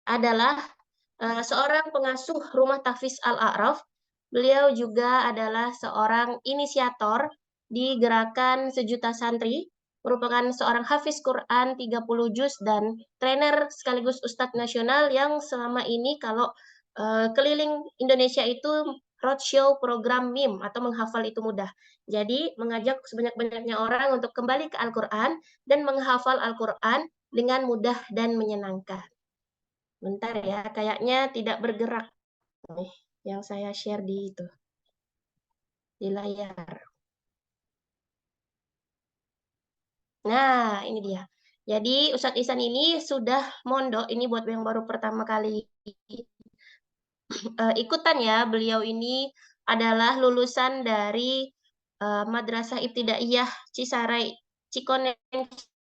adalah seorang pengasuh Rumah Tahfiz Al-A'raf. Beliau juga adalah seorang inisiator di gerakan Sejuta Santri, merupakan seorang hafiz Quran 30 juz dan trainer sekaligus ustadz nasional yang selama ini kalau keliling Indonesia itu roadshow program MIM atau menghafal itu mudah. Jadi mengajak sebanyak-banyaknya orang untuk kembali ke Al-Quran dan menghafal Al-Quran dengan mudah dan menyenangkan. Bentar ya, kayaknya tidak bergerak nih yang saya share di layar. Nah, ini dia. Jadi Ustadz Ihsan ini sudah mondok, ini buat yang baru pertama kali ikutan ya. Beliau ini adalah lulusan dari Madrasah Ibtidaiyah Cisarai, Cikoneng,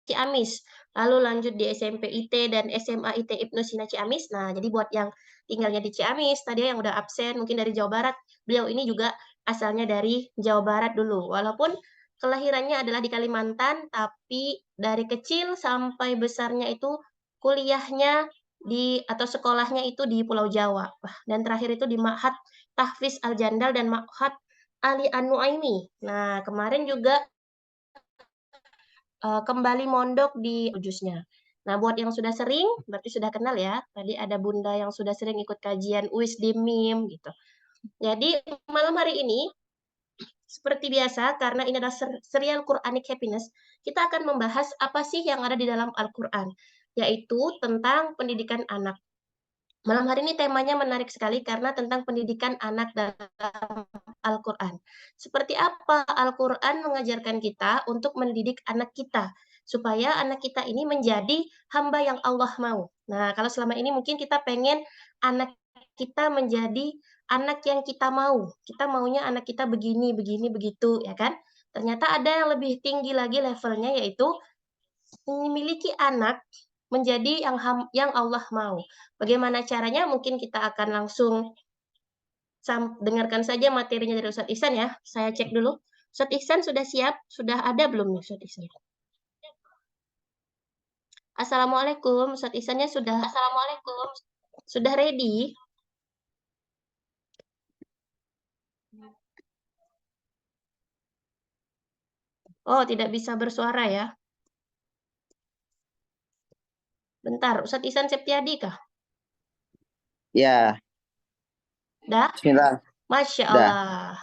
Ciamis. Lalu lanjut di SMP IT dan SMA IT Ibnu Sina Ciamis. Nah, jadi buat yang tinggalnya di Ciamis, tadi yang udah absen mungkin dari Jawa Barat, beliau ini juga asalnya dari Jawa Barat dulu. Walaupun kelahirannya adalah di Kalimantan, tapi dari kecil sampai besarnya itu kuliahnya atau sekolahnya itu di Pulau Jawa. Dan terakhir itu di Ma'had Tahfiz Al-Jandal dan Ma'had Ali An-Nuaimi. Nah, kemarin juga kembali mondok di juznya. Nah, buat yang sudah sering, berarti sudah kenal ya. Tadi ada Bunda yang sudah sering ikut kajian UIS di MIM gitu. Jadi malam hari ini seperti biasa, karena ini adalah serial Quranic Happiness, kita akan membahas apa sih yang ada di dalam Al-Quran, yaitu tentang pendidikan anak. Malam hari ini temanya menarik sekali karena tentang pendidikan anak dalam Al-Quran. Seperti apa Al-Quran mengajarkan kita untuk mendidik anak kita, supaya anak kita ini menjadi hamba yang Allah mau. Nah, kalau selama ini mungkin kita pengen anak kita menjadi anak yang kita mau. Kita maunya anak kita begini, begini, begitu, ya kan? Ternyata ada yang lebih tinggi lagi levelnya, yaitu memiliki anak menjadi yang Allah mau. Bagaimana caranya? Mungkin kita akan langsung dengarkan saja materinya dari Ustadz Ihsan ya. Saya cek dulu. Ustadz Ihsan sudah siap? Sudah ada belum nih Ustadz Ihsan? Assalamualaikum. Ustadz Ihsannya sudah ready? Oh, tidak bisa bersuara ya. Bentar, Ustadz Ihsan Septiadi kah? Ya, Dah? bismillah. Masya Dah. Allah.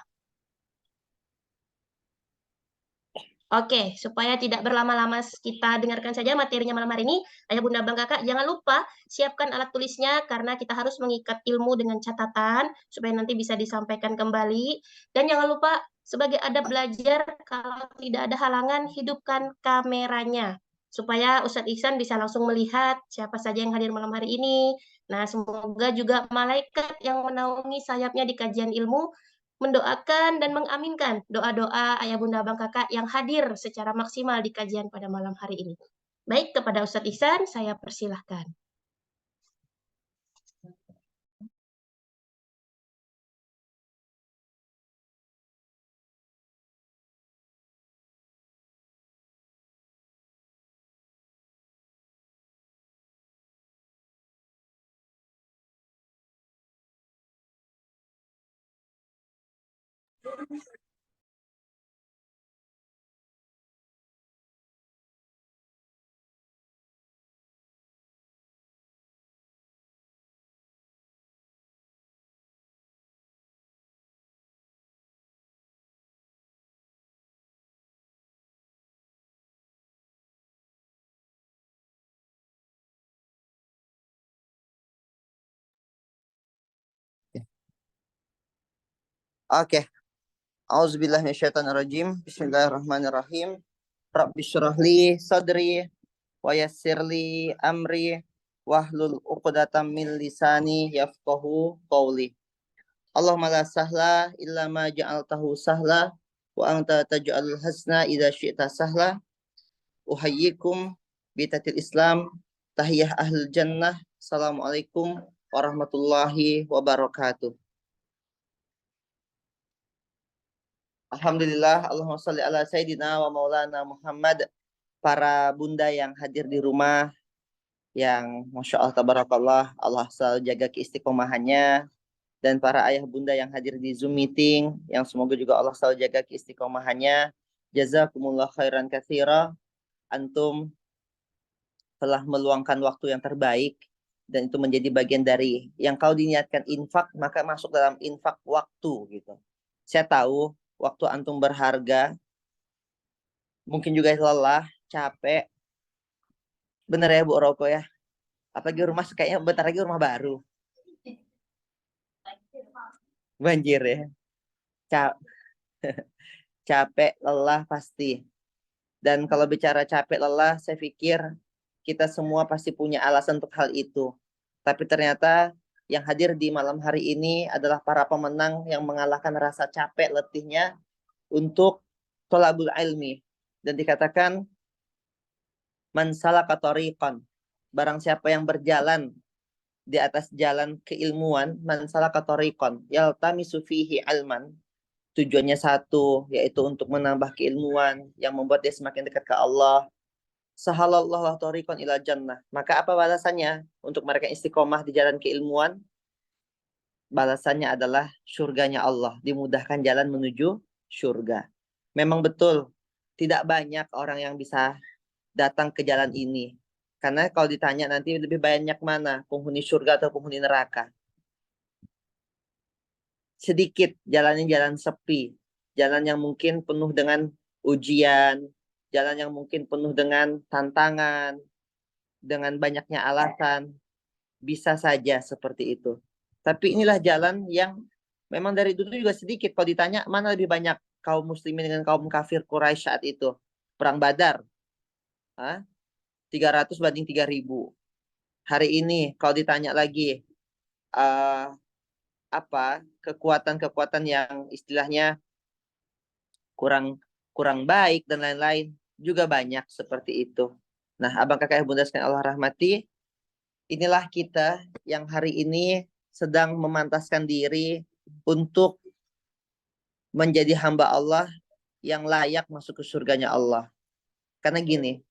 Oke, supaya tidak berlama-lama kita dengarkan saja materinya malam hari ini. Ayah bunda bang kakak, jangan lupa siapkan alat tulisnya karena kita harus mengikat ilmu dengan catatan supaya nanti bisa disampaikan kembali. Dan jangan lupa sebagai adab belajar, kalau tidak ada halangan, hidupkan kameranya. Supaya Ustadz Ihsan bisa langsung melihat siapa saja yang hadir malam hari ini. Nah, semoga juga malaikat yang menaungi sayapnya di kajian ilmu mendoakan dan mengaminkan doa-doa ayah bunda abang kakak yang hadir secara maksimal di kajian pada malam hari ini. Baik, kepada Ustadz Ihsan, saya persilahkan. Oke. Auzubillahi minasyaitonirrajim. Bismillahirrahmanirrahim. Rabbi syrah li sadri wa yassir li amri wahlul 'uqdatam min lisani yafqahu qawli. Allahumma la sahla illa ma ja'altahu sahla wa anta taj'alul hasna idza syi'ta sahla. Uhayyikum bitatil Islam, tahiyah ahlul jannah. Assalamualaikum warahmatullahi wabarakatuh. Alhamdulillah, Allahumma sholli ala Sayyidina wa maulana Muhammad. Para bunda yang hadir di rumah, yang Masya Allah, Tabarakallah, Allah selalu jaga keistiqomahannya, dan para ayah bunda yang hadir di Zoom meeting, yang semoga juga Allah selalu jaga keistiqomahannya. Jazakumullah khairan katsira, antum telah meluangkan waktu yang terbaik, dan itu menjadi bagian dari yang kau diniatkan infak, maka masuk dalam infak waktu gitu. Saya tahu waktu antum berharga, mungkin juga lelah, capek, bener ya Bu Roko ya. Apalagi rumah kayaknya bentar lagi rumah baru. Banjir ya. Ca- Capek, lelah pasti. Dan kalau bicara capek, lelah, saya pikir kita semua pasti punya alasan untuk hal itu. Tapi ternyata yang hadir di malam hari ini adalah para pemenang yang mengalahkan rasa capek letihnya untuk thalabul ilmi. Dan dikatakan man salaka tariqan, barang siapa yang berjalan di atas jalan keilmuan, man salaka tariqan yaltamisu fihi ilman, tujuannya satu, yaitu untuk menambah keilmuan yang membuat dia semakin dekat ke Allah. Sahalallahu tariqan ila jannah. Maka apa balasannya untuk mereka istiqomah di jalan keilmuan? Balasannya adalah surganya Allah, dimudahkan jalan menuju surga. Memang betul, tidak banyak orang yang bisa datang ke jalan ini. Karena kalau ditanya nanti lebih banyak mana, penghuni surga atau penghuni neraka? Sedikit jalannya, jalan sepi, jalan yang mungkin penuh dengan ujian, jalan yang mungkin penuh dengan tantangan, dengan banyaknya alasan, bisa saja seperti itu. Tapi inilah jalan yang memang dari dulu juga sedikit. Kalau ditanya mana lebih banyak kaum muslimin dengan kaum kafir Quraisy saat itu, perang Badar, 300 banding 3.000. Hari ini kalau ditanya lagi uh, apa kekuatan-kekuatan yang istilahnya kurang kurang baik dan lain-lain, juga banyak seperti itu. Nah, abang kakak bunda sekalian Allah rahmati, inilah kita yang hari ini sedang memantaskan diri untuk menjadi hamba Allah yang layak masuk ke surganya Allah. Karena gini,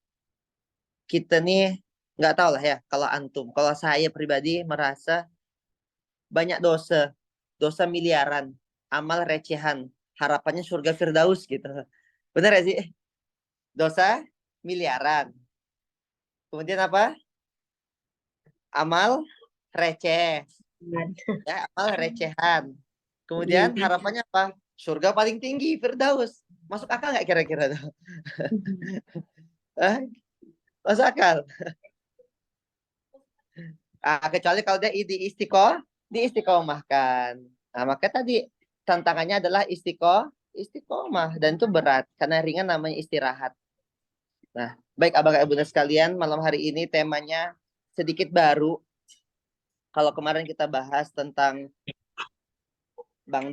kita nih nggak tahu lah ya, kalau antum, kalau saya pribadi merasa banyak dosa, dosa miliaran, amal recehan, harapannya surga Firdaus gitu. Bener gak sih? Dosa miliaran. Kemudian apa? Amal receh. Ya, amal recehan. Kemudian harapannya apa? Surga paling tinggi, Firdaus. Masuk akal nggak kira-kira tuh? Masuk akal. Kecuali kalau dia diistiqomahkan. Nah, maka tadi tantangannya adalah istiqomah, dan itu berat karena ringan namanya istirahat. Nah, baik abang ibu sekalian, malam hari ini temanya sedikit baru. Kalau kemarin kita bahas tentang Bang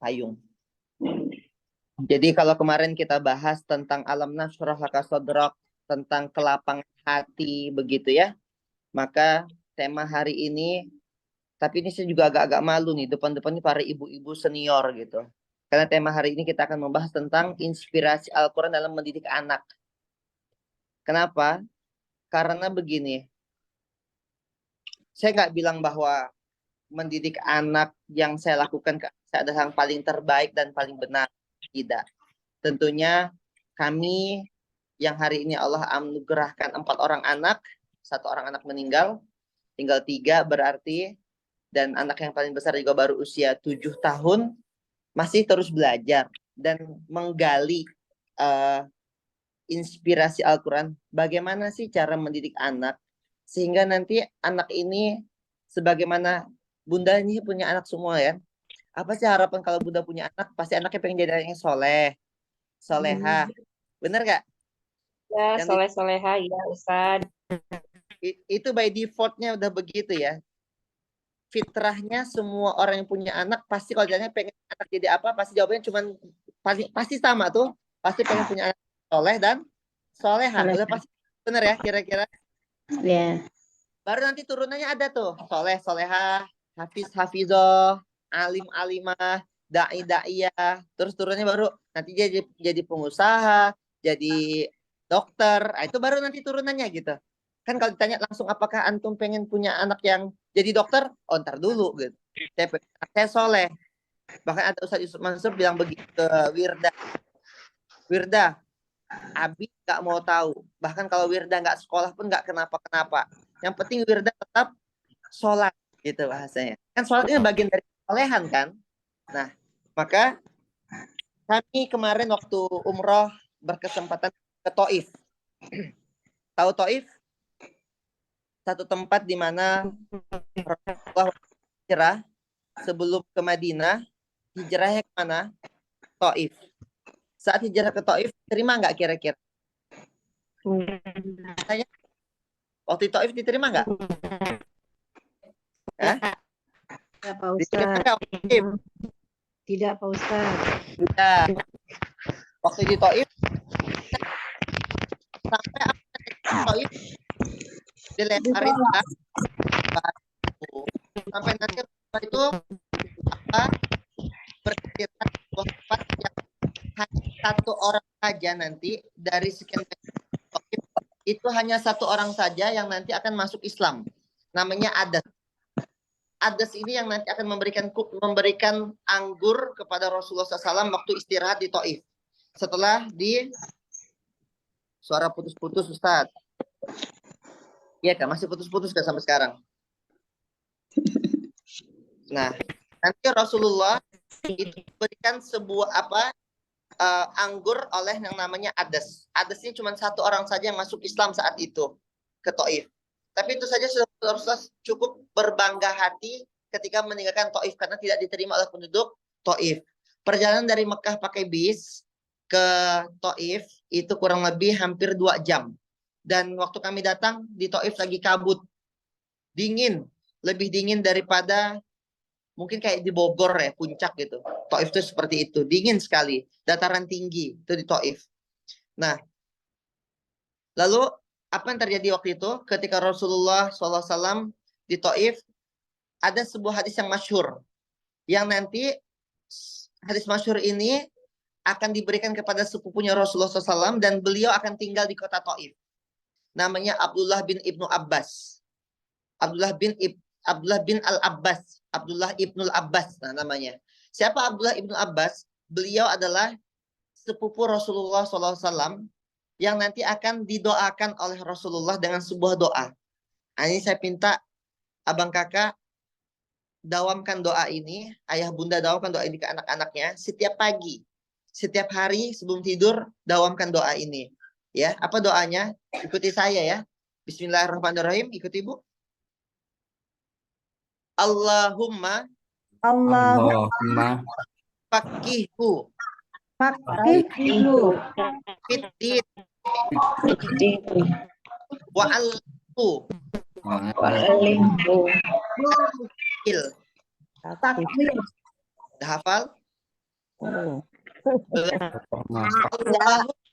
Payung. Jadi kalau kemarin kita bahas tentang alam nasrah laka sodrok, tentang kelapangan hati begitu ya. Maka tema hari ini, tapi ini saya juga agak-agak malu nih depan-depan ini para ibu-ibu senior gitu. Karena tema hari ini kita akan membahas tentang inspirasi Al-Quran dalam mendidik anak. Kenapa? Karena begini, saya nggak bilang bahwa mendidik anak yang saya lakukan adalah yang paling terbaik dan paling benar. Tidak. Tentunya kami yang hari ini Allah anugerahkan 4 orang anak, 1 orang anak meninggal, tinggal 3 berarti, dan anak yang paling besar juga baru usia 7 tahun, masih terus belajar dan menggali inspirasi Al-Quran. Bagaimana sih cara mendidik anak sehingga nanti anak ini, sebagaimana bunda ini punya anak semua ya. Apa sih harapan kalau bunda punya anak? Pasti anaknya pengen jadi anak yang soleh, soleha. Bener gak? Ya, Yang soleh-soleha ya Ustaz. itu by defaultnya udah begitu ya. Fitrahnya semua orang yang punya anak pasti kalau ditanya pengen anak jadi apa, pasti jawabannya cuman pasti sama tuh, pasti pengen punya anak soleh dan soleha. Udah pasti bener ya kira-kira. Ya. Baru nanti turunannya ada tuh, soleh soleha, hafiz hafizoh, alim alimah, dai daiyah. Terus turunnya baru nanti jadi pengusaha, jadi dokter. Itu baru nanti turunannya gitu. Kan kalau ditanya langsung apakah antum pengen punya anak yang jadi dokter? Oh, ntar dulu gitu. Saya soleh. Bahkan ada Ustaz Yusuf Mansur bilang begitu ke Wirda. Wirda, Abi nggak mau tahu. Bahkan kalau Wirda nggak sekolah pun nggak kenapa-kenapa. Yang penting Wirda tetap sholat gitu bahasanya. Kan sholat ini bagian dari kesolehan kan. Nah, maka kami kemarin waktu umroh berkesempatan ke Taif. Tahu Taif? Satu tempat di mana Rasulullah hijrah sebelum ke Madinah, hijrahnya ke mana? Taif. Saat hijrah ke Taif, terima nggak kira-kira? Saya waktu Taif diterima nggak? Hah? Tidak, Pak Diterima Ustadz. nggak? Taif? Tidak, Pak Ustadz. Tidak. Waktu di Taif, sampai Taif dilemparin batu. Sampai nanti itu apa? Berkira tempat yang hanya satu orang saja nanti dari sekian Taif, itu hanya satu orang saja yang nanti akan masuk Islam. Namanya Adas. Adas ini yang nanti akan memberikan anggur kepada Rasulullah SAW waktu istirahat di Taif. Setelah di suara putus-putus Ustaz. Iya kan, masih putus-putus kan sampai sekarang. Nah, nanti Rasulullah itu berikan sebuah anggur oleh yang namanya Adas. Adas ini cuma satu orang saja yang masuk Islam saat itu ke Taif. Tapi itu saja sudah Rasulullah cukup berbangga hati ketika meninggalkan Taif karena tidak diterima oleh penduduk Taif. Perjalanan dari Mekah pakai bis ke Taif itu kurang lebih hampir 2 jam. Dan waktu kami datang di Taif lagi kabut. Dingin, lebih dingin daripada mungkin kayak di Bogor ya, puncak gitu. Taif itu seperti itu, dingin sekali, dataran tinggi itu di Taif. Nah, lalu apa yang terjadi waktu itu ketika Rasulullah SAW di Taif, ada sebuah hadis yang masyhur, yang nanti hadis masyhur ini akan diberikan kepada sepupunya Rasulullah SAW dan beliau akan tinggal di kota Taif. Namanya Abdullah bin Ibnu Abbas. Abdullah bin Al-Abbas. Abdullah Ibnul Abbas namanya. Siapa Abdullah Ibnul Abbas? Beliau adalah sepupu Rasulullah SAW yang nanti akan didoakan oleh Rasulullah dengan sebuah doa. Nah, ini saya minta abang kakak dawamkan doa ini, ayah bunda dawamkan doa ini ke anak-anaknya setiap pagi, setiap hari sebelum tidur dawamkan doa ini. Ya, apa doanya? Ikuti saya ya. Bismillahirrahmanirrahim. Ikuti Ibu. Allahumma faqihu fiddin wa'allimhu il. Udah hafal?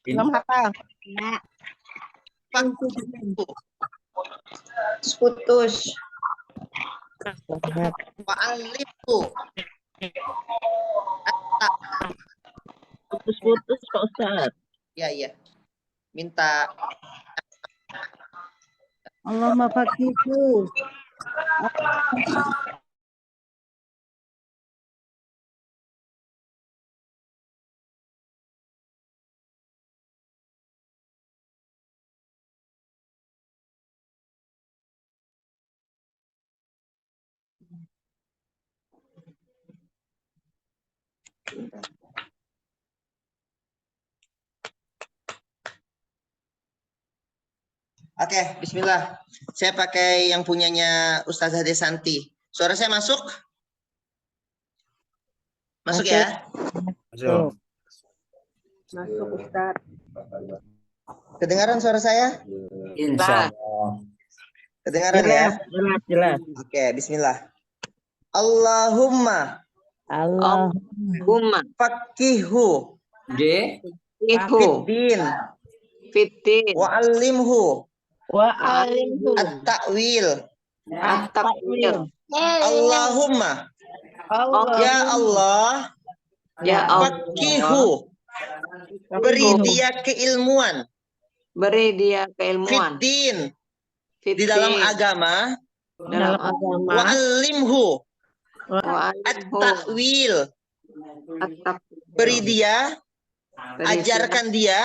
Belum hafal. Faqihu Putus. wa'allimhu. Putus-putus Pak Ustadz. Ya. Minta Allahumma faqihu. Oke, bismillah. Saya pakai yang punyanya Ustazah Desanti. Suara saya masuk? Masuk ya? Masuk. Masuk Ustadz. Kedengaran suara saya? Insya Allah. Kedengaran ya? Jelas. Oke, bismillah. Allahumma faqihu fiddin wa'allimhu at-ta'wil. Allahumma ya Allah faqihu, beri dia keilmuan Beri dia keilmuan fiddin, di dalam Fiddin. agama, Dalam agama. wa'allimhu Wa'alimhu. at-ta'wil, At-taqwil. beri dia, Beri ajarkan dia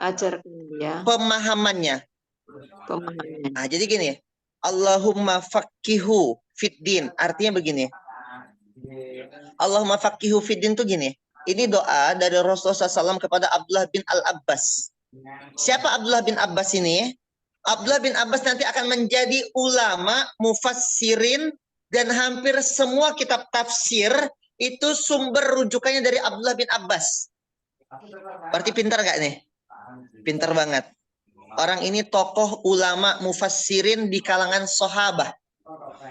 ajarkan dia pemahamannya. pemahamannya. Nah, jadi gini, Allahumma faqihu fiddin, artinya begini. Allahumma faqihu fiddin tuh gini. Ini doa dari Rasulullah SAW kepada Abdullah bin Al-Abbas. Siapa Abdullah bin Abbas ini? Abdullah bin Abbas nanti akan menjadi ulama, mufassirin, dan hampir semua kitab tafsir itu sumber rujukannya dari Abdullah bin Abbas. Berarti pintar gak nih? Pintar banget. Orang ini tokoh ulama mufassirin di kalangan sahabat.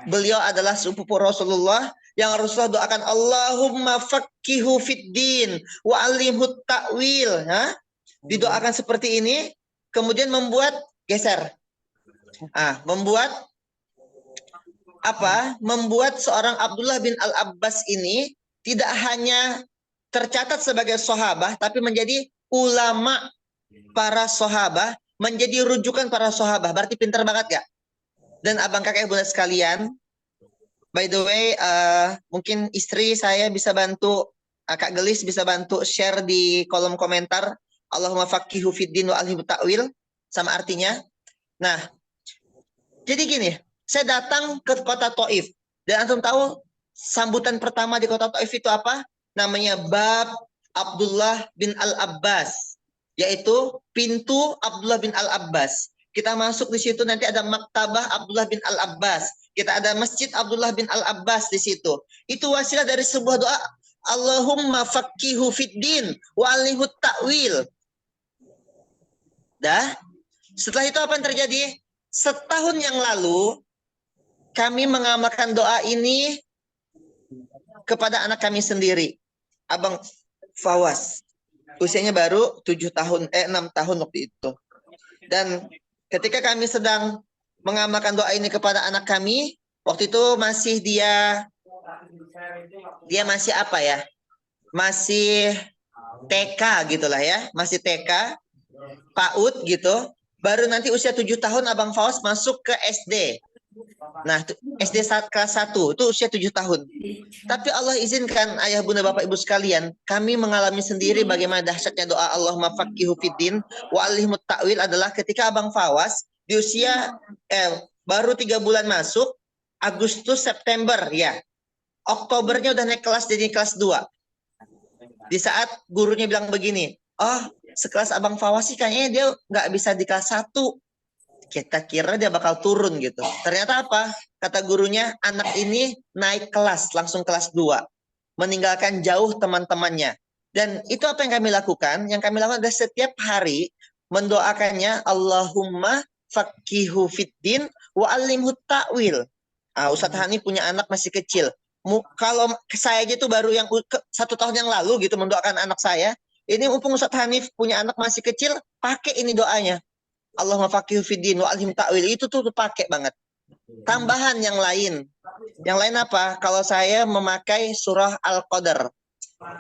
Beliau adalah sepupu Rasulullah yang Rasulullah doakan Allahumma faqihu fiddin wa alimhu ta'wil. Didoakan seperti ini, kemudian membuat geser. Membuat apa? Membuat seorang Abdullah bin Al-Abbas ini tidak hanya tercatat sebagai sahabat, tapi menjadi ulama para sahabat, menjadi rujukan para sahabat. Berarti pintar banget gak? Dan abang kakak bunda sekalian, by the way, mungkin istri saya bisa bantu, Kak Gelis bisa bantu share di kolom komentar Allahumma faqihu fiddin wa alimhu ta'wil sama artinya. Nah, jadi gini, saya datang ke kota Taif dan antum tahu sambutan pertama di kota Taif itu apa? Namanya Bab Abdullah bin Al-Abbas, yaitu pintu Abdullah bin Al-Abbas. Kita masuk di situ nanti ada maktabah Abdullah bin Al-Abbas. Kita ada masjid Abdullah bin Al-Abbas di situ. Itu wasilah dari sebuah doa, Allahumma faqihu fiddin wa alimhu ta'wil. Setelah itu apa yang terjadi? Setahun yang lalu kami mengamalkan doa ini kepada anak kami sendiri, Abang Fawas. Usianya baru 6 tahun waktu itu. Dan ketika kami sedang mengamalkan doa ini kepada anak kami, waktu itu masih dia masih apa ya? Masih TK gitulah ya, masih TK, PAUD gitu. Baru nanti usia 7 tahun Abang Fawas masuk ke SD. Nah, SD kelas 1 itu usia 7 tahun. Tapi Allah izinkan ayah bunda bapak ibu sekalian, kami mengalami sendiri bagaimana dahsyatnya doa Allahumma faqihu fiddin wa alimhu ta'wil adalah ketika Abang Fawas di usia baru 3 bulan masuk, Agustus September ya. Oktobernya udah naik kelas jadi kelas 2. Di saat gurunya bilang begini, sekelas Abang Fawas sih kayaknya dia nggak bisa di kelas 1. Kita kira dia bakal turun gitu. Ternyata apa? Kata gurunya, anak ini naik kelas, langsung kelas 2. Meninggalkan jauh teman-temannya. Dan itu apa yang kami lakukan? Yang kami lakukan adalah setiap hari mendoakannya, Allahumma faqihu fiddin wa alimhu ta'wil. Ustadz Hani punya anak masih kecil. Kalau saya aja tuh baru yang 1 tahun yang lalu gitu mendoakan anak saya. Ini mumpung Ustadz Hanif punya anak masih kecil, pakai ini doanya. Allahumma faqihu fiddin wa alimhu ta'wil. Itu tuh pakai banget. Tambahan yang lain. Yang lain apa? Kalau saya memakai surah Al-Qadar.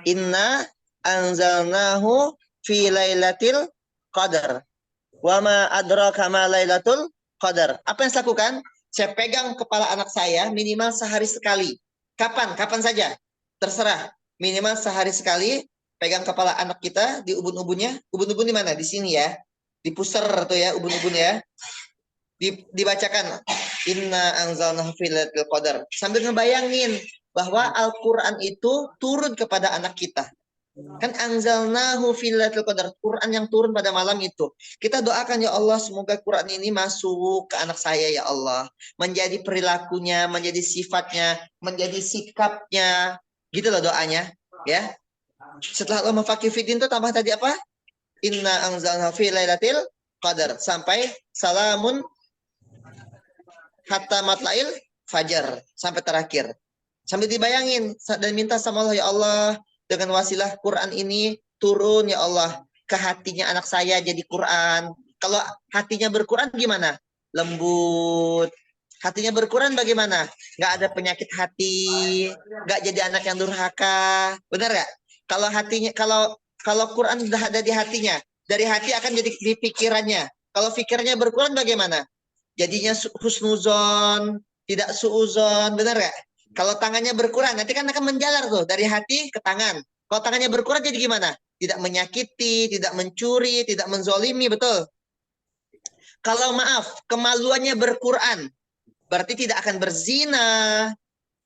Inna anzalnahu fi lailatul qadar. Wa ma adraka ma lailatul qadar. Apa yang saya lakukan? Saya pegang kepala anak saya minimal sehari sekali. Kapan? Kapan saja. Terserah. Minimal sehari sekali. Pegang kepala anak kita di ubun-ubunnya. Ubun-ubun di mana? Di sini ya. Di pusar tuh ya, ubun-ubun ya. Dibacakan. Inna anzalnahu fi lailatul qadar. Sambil ngebayangin bahwa Al-Quran itu turun kepada anak kita. Kan anzalnahu fi lailatul qadar, Quran yang turun pada malam itu. Kita doakan ya Allah, semoga Quran ini masuk ke anak saya ya Allah, menjadi perilakunya, menjadi sifatnya, menjadi sikapnya. Gitu loh doanya, ya. Setelah Allah faqihu fiddin itu tambah tadi apa? Inna anzalnahu fi lailatul qadar sampai salamun hatta matla'il fajar sampai terakhir. Sambil dibayangin dan minta sama Allah, ya Allah, dengan wasilah Quran ini turun ya Allah ke hatinya anak saya jadi Quran. Kalau hatinya berquran gimana? Lembut. Hatinya berquran bagaimana? Nggak ada penyakit hati, nggak jadi anak yang durhaka. Benar nggak? Kalau hatinya, kalau Quran sudah ada di hatinya, dari hati akan jadi di pikirannya. Kalau pikirannya berquran bagaimana? jadinya husnuzon, tidak suuzon, benar nggak? Kalau tangannya berkurang, nanti kan akan menjalar tuh dari hati ke tangan. Kalau tangannya berkurang jadi gimana? Tidak menyakiti, tidak mencuri, tidak menzolimi, betul? Kalau maaf, kemaluannya berquran, berarti tidak akan berzina.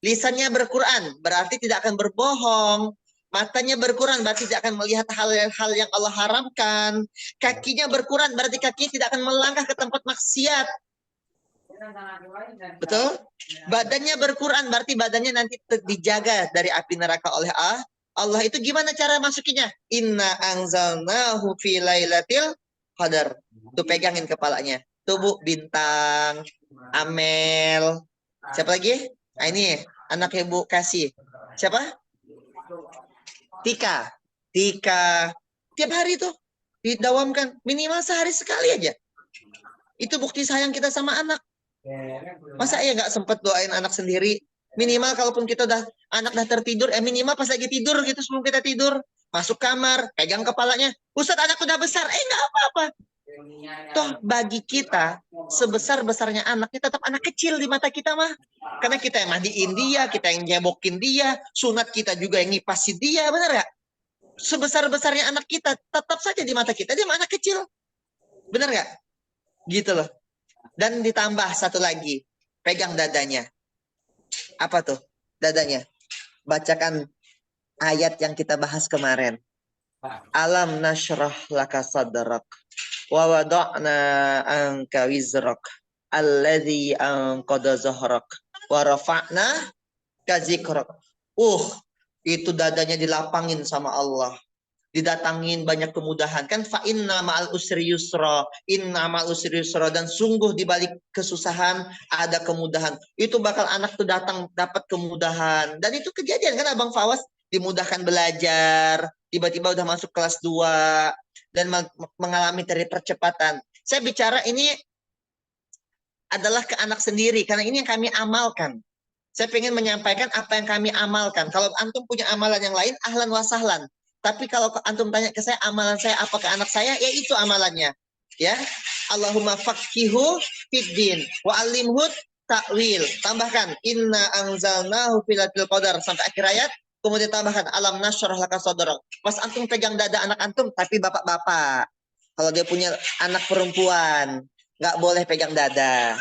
Lisannya berquran, berarti tidak akan berbohong. Matanya berquran, berarti tidak akan melihat hal-hal yang Allah haramkan. Kakinya berquran, berarti kakinya tidak akan melangkah ke tempat maksiat. Betul? Badannya berquran, berarti badannya nanti dijaga dari api neraka oleh Allah. Itu gimana cara masukinya? Inna anzalnahu fi lailatil qadar. Tuh pegangin kepalanya. Tuh Bu, Bintang, Amel. Siapa lagi? Nah, ini anaknya Bu Kasih. Siapa? Tika. Tiap hari tuh didawamkan. Minimal sehari sekali aja. Itu bukti sayang kita sama anak. Masa ya nggak sempat doain anak sendiri? Minimal kalaupun kita anak dah tertidur, minimal pas lagi tidur gitu sebelum kita tidur. Masuk kamar, pegang kepalanya. Ustadz, anak udah besar. Nggak apa-apa. Toh bagi kita sebesar-besarnya anaknya tetap anak kecil di mata kita mah. Karena kita yang mandiin dia, kita yang nyebokin dia, sunat kita juga yang ngipasin dia, benar nggak? Sebesar-besarnya anak kita tetap saja di mata kita dia mah anak kecil, benar nggak? Gitu loh. Dan ditambah satu lagi, pegang dadanya. Apa tuh dadanya? Bacakan ayat yang kita bahas kemarin. Alam nashrah laka sadrak wa wada'na anka wizrak alladzi anqadha zahrak wa rafa'na ka zikrak. Itu dadanya dilapangin sama Allah. Didatangin banyak kemudahan. Kan fa inna ma'al usri yusra, inna ma'al usri yusra, dan sungguh di balik kesusahan ada kemudahan. Itu bakal anak tuh datang dapat kemudahan. Dan itu kejadian kan Abang Fawas dimudahkan belajar, tiba-tiba udah masuk kelas 2 dan mengalami dari percepatan. Saya bicara ini adalah ke anak sendiri karena ini yang kami amalkan. Saya ingin menyampaikan apa yang kami amalkan. Kalau antum punya amalan yang lain, ahlan wa sahlan. Tapi kalau antum tanya ke saya, amalan saya apa ke anak saya, ya itu amalannya. Ya, Allahumma fakkihu fiddin wa alimhu ta'wil. Tambahkan inna anzalnahu fi lailatul qadar sampai akhir ayat. Kemudian tambahkan alam nasyrah laka sadrak. Pas antum pegang dada anak antum, tapi bapak-bapak, kalau dia punya anak perempuan, nggak boleh pegang dada.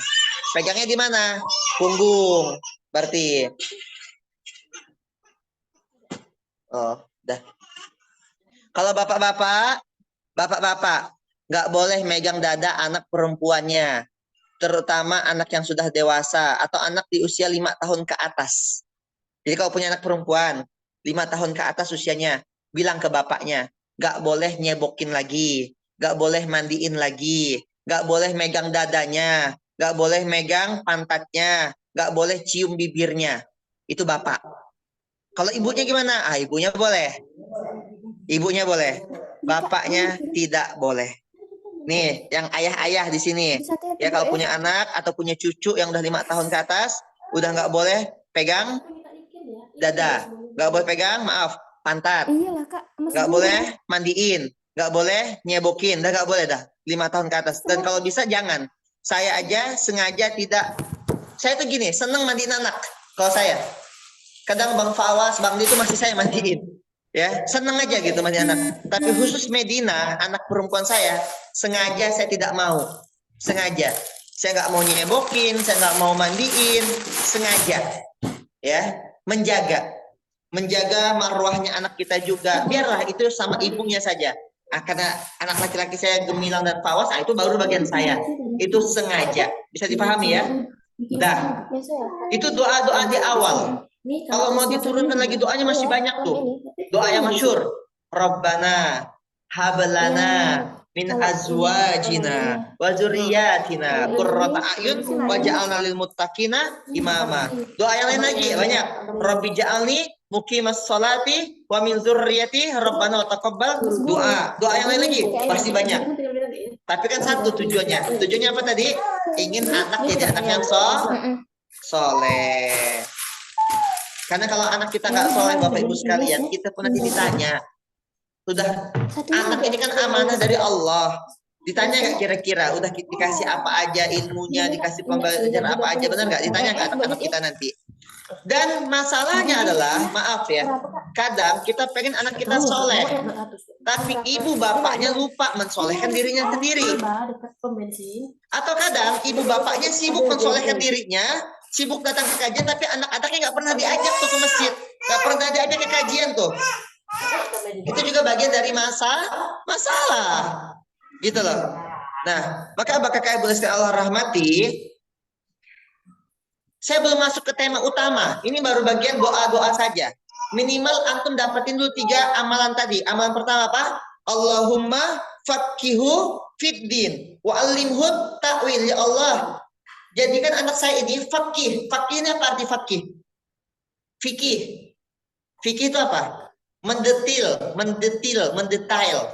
Pegangnya di mana? Punggung. Berarti. Oh, dah. Kalau bapak-bapak nggak boleh megang dada anak perempuannya, terutama anak yang sudah dewasa atau anak di usia 5 tahun ke atas. Jadi kalau punya anak perempuan 5 tahun ke atas usianya, bilang ke bapaknya, nggak boleh nyebokin lagi, nggak boleh mandiin lagi, nggak boleh megang dadanya, nggak boleh megang pantatnya, nggak boleh cium bibirnya. Itu bapak. Kalau ibunya gimana? Ibunya boleh. Ibunya boleh. Bapaknya tidak boleh. Nih, yang ayah-ayah di sini. Ya kalau punya anak atau punya cucu yang udah 5 tahun ke atas, udah nggak boleh pegang dada. Nggak boleh pegang, pantat. Nggak boleh mandiin. Nggak boleh nyebokin. Dah nggak boleh dah. 5 tahun ke atas. Dan kalau bisa jangan. Saya aja sengaja tidak. Saya tuh gini, seneng mandiin anak. Kalau saya. Kadang Bang Fawas, Bang Di itu masih saya mandiin. Ya, seneng aja gitu mandiin anak. Tapi khusus Medina, anak perempuan saya, sengaja saya tidak mau. Sengaja. Saya nggak mau nyebokin, saya nggak mau mandiin. Sengaja. Ya, menjaga marwahnya anak kita juga. Biarlah itu sama ibunya saja. Karena anak laki-laki saya Gemilang dan Fawas, itu baru bagian saya. Itu sengaja. Bisa dipahami ya? Dah. Itu doa-doa di awal. Kalau mau diturunkan lagi doanya masih banyak tuh. Doa yang masyhur. Rabbana hablana min azwajina wa dzurriyyatina qurrata a'yun waj'alna lil muttaqina imama. Doa yang lain lagi banyak. Rabbi ja'alni muqimas sholati wa min dzurriyyati rabbana taqabbal doa. Doa yang lain lagi pasti banyak. Tapi kan satu tujuannya. Tujuannya apa tadi? Ingin anak jadi anak yang soleh. Karena kalau anak kita nggak soleh, Bapak Ibu sekalian, kita pun nanti ditanya. Sudah, anak ini kan amanah dari Allah. Ditanya nggak kira-kira udah dikasih apa aja ilmunya, dikasih pembelajaran apa aja, benar nggak? Ditanya nggak anak-anak kita nanti? Dan masalahnya adalah, maaf ya, kadang kita pengen anak kita soleh, tapi ibu bapaknya lupa mensolehkan dirinya sendiri. Atau kadang ibu bapaknya sibuk mensolehkan dirinya, sibuk datang ke kajian, tapi anak-anaknya nggak pernah diajak tuh ke masjid, nggak pernah diajak ke kajian tuh. Itu juga bagian dari masalah. Gitu loh. Nah, maka kakak ibu sekalian Allah rahmati, saya belum masuk ke tema utama. Ini baru bagian doa-doa saja. Minimal antum dapetin dulu 3 amalan tadi. Amalan pertama apa? Allahumma faqihu fiddin wa alimhu ta'wil. Ya Allah, jadikan anak saya ini faqih. Faqih ini apa arti faqih? Fikih. Fikih itu apa? Mendetail.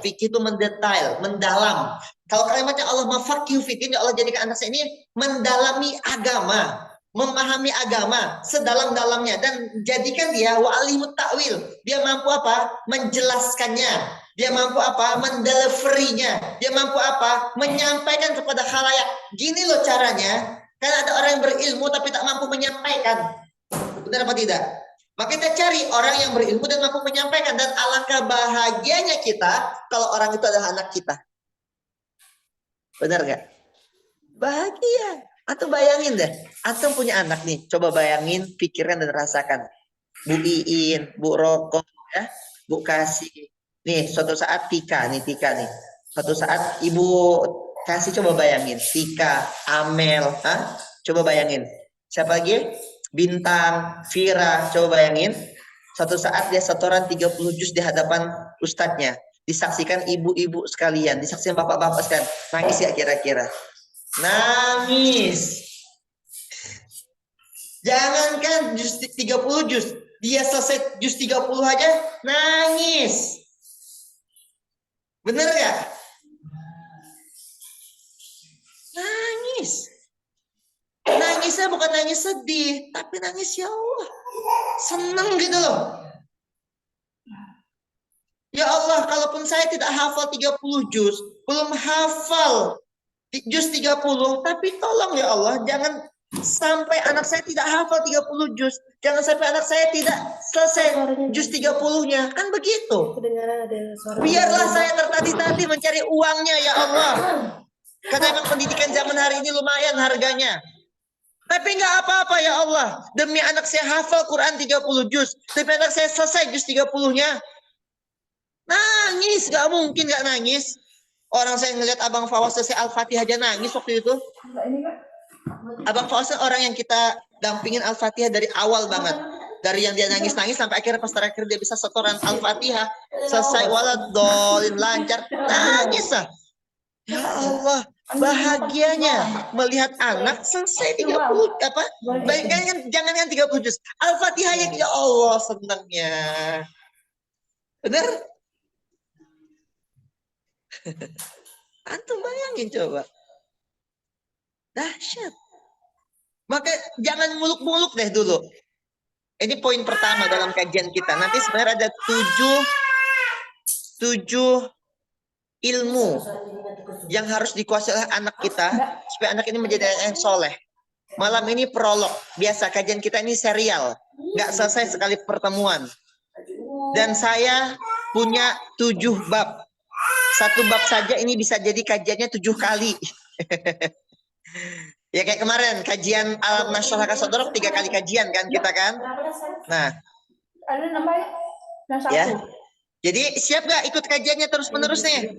Fikih itu mendetail, mendalam. Kalau kalimatnya Allah mafaqihu fiddin, ya Allah jadikan anak saya ini mendalami agama, memahami agama sedalam-dalamnya, dan jadikan dia wa'alimut ta'wil. Dia mampu apa? Menjelaskannya. Dia mampu apa? Mendeliverinya. Dia mampu apa? Menyampaikan kepada khalayak. Gini loh caranya. Karena ada orang yang berilmu tapi tak mampu menyampaikan. Benar apa tidak? Maka kita cari orang yang berilmu dan mampu menyampaikan. Dan alangkah bahagianya kita kalau orang itu adalah anak kita. Benar gak? Bahagia. Atau bayangin deh, antum punya anak nih, coba bayangin, pikirkan dan rasakan. Bu Iin, Bu Roko, ya, Bu Kasih. Nih, suatu saat Tika nih. Suatu saat Ibu Kasih, coba bayangin. Tika, Amel, coba bayangin. Siapa lagi? Bintang, Vira, coba bayangin. Suatu saat dia setoran 30 juz di hadapan ustadznya. Disaksikan ibu-ibu sekalian, disaksikan bapak-bapak sekalian. Nangis ya kira-kira? Nangis. Jangankan juz 30 juz, dia selesai juz 30 aja nangis. Bener gak? Nangis. Nangisnya bukan nangis sedih, tapi nangis ya Allah, seneng gitu loh. Ya Allah, kalaupun saya tidak hafal 30 juz, belum hafal juz 30, tapi tolong ya Allah, jangan sampai anak saya tidak hafal 30 juz. Jangan sampai anak saya tidak selesai juz 30-nya. Kan begitu. Biarlah saya tertati-tati mencari uangnya ya Allah. Karena memang pendidikan zaman hari ini lumayan harganya. Tapi nggak apa-apa ya Allah. Demi anak saya hafal Quran 30 juz. Tapi anak saya selesai juz 30-nya. Nangis, gak mungkin gak nangis. Orang saya ngeliat Abang Fawaz selesai Al-Fatihah aja nangis waktu itu. Abang Fawaz orang yang kita dampingin Al-Fatihah dari awal banget. Dari yang dia nangis-nangis sampai akhirnya pas terakhir dia bisa setoran Al-Fatihah. Selesai waladolin lancar. Nangis lah. Ya Allah, bahagianya melihat anak selesai 30 apa? Bayangkan jangan 30 juz. Al-Fatihahnya ya Allah senangnya. Benar? Antum bayangin coba. Dahsyat. Maka jangan muluk-muluk deh dulu. Ini poin pertama dalam kajian kita. Nanti sebenarnya ada 7 ilmu yang harus dikuasai oleh anak kita supaya anak ini menjadi anak yang soleh. Malam ini prolog. Biasa kajian kita ini serial. Nggak selesai sekali pertemuan. Dan saya punya 7 bab. 1 bab saja ini bisa jadi kajiannya 7 kali. Ya kayak kemarin kajian alam nasyarah kasodorok 3 kali kajian kan kita kan. Nah, ya. Jadi siap gak ikut kajiannya terus menerus nih?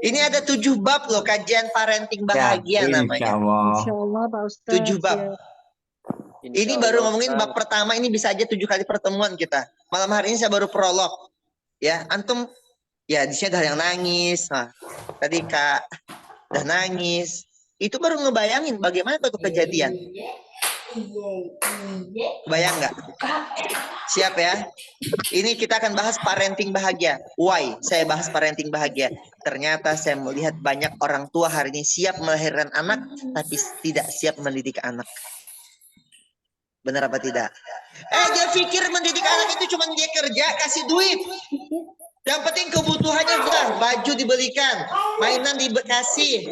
Ini ada 7 bab loh kajian parenting bahagia namanya. Insya Allah Pak Ustaz. 7 bab. Ini baru ngomongin bab pertama, ini bisa aja 7 kali pertemuan kita. Malam hari ini saya baru prolog. Ya, antum ya di sini ada yang nangis. Nah, tadi Kak udah nangis. Itu baru ngebayangin bagaimana itu kejadian. Bayang nggak? Siap ya? Ini kita akan bahas parenting bahagia. Why saya bahas parenting bahagia? Ternyata saya melihat banyak orang tua hari ini siap melahirkan anak, tapi tidak siap mendidik anak. Benar apa tidak? Dia pikir mendidik anak itu cuma dia kerja, kasih duit. Yang penting kebutuhannya udah, baju dibelikan, mainan dikasih,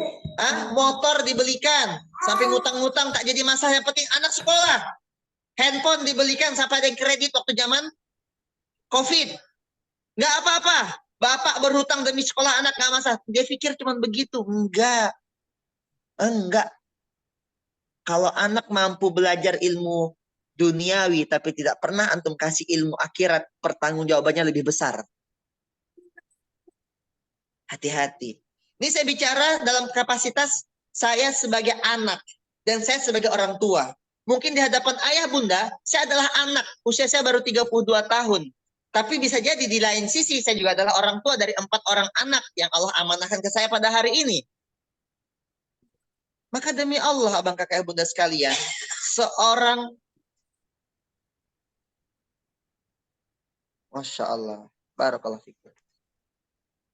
motor dibelikan, sampai ngutang-ngutang tak jadi masalah. Yang penting anak sekolah, handphone dibelikan sampai ada yang kredit waktu zaman COVID. Nggak apa-apa. Bapak berhutang demi sekolah anak nggak masalah. Dia pikir cuma begitu. Enggak. Kalau anak mampu belajar ilmu duniawi tapi tidak pernah antum kasih ilmu akhirat, pertanggungjawabannya lebih besar. Hati-hati. Ini saya bicara dalam kapasitas saya sebagai anak dan saya sebagai orang tua. Mungkin di hadapan ayah bunda, saya adalah anak. Usia saya baru 32 tahun. Tapi bisa jadi di lain sisi, saya juga adalah orang tua dari 4 orang anak yang Allah amanahkan ke saya pada hari ini. Maka demi Allah, abang kakak bunda sekalian, seorang, Masya Allah, barakallahu fikum.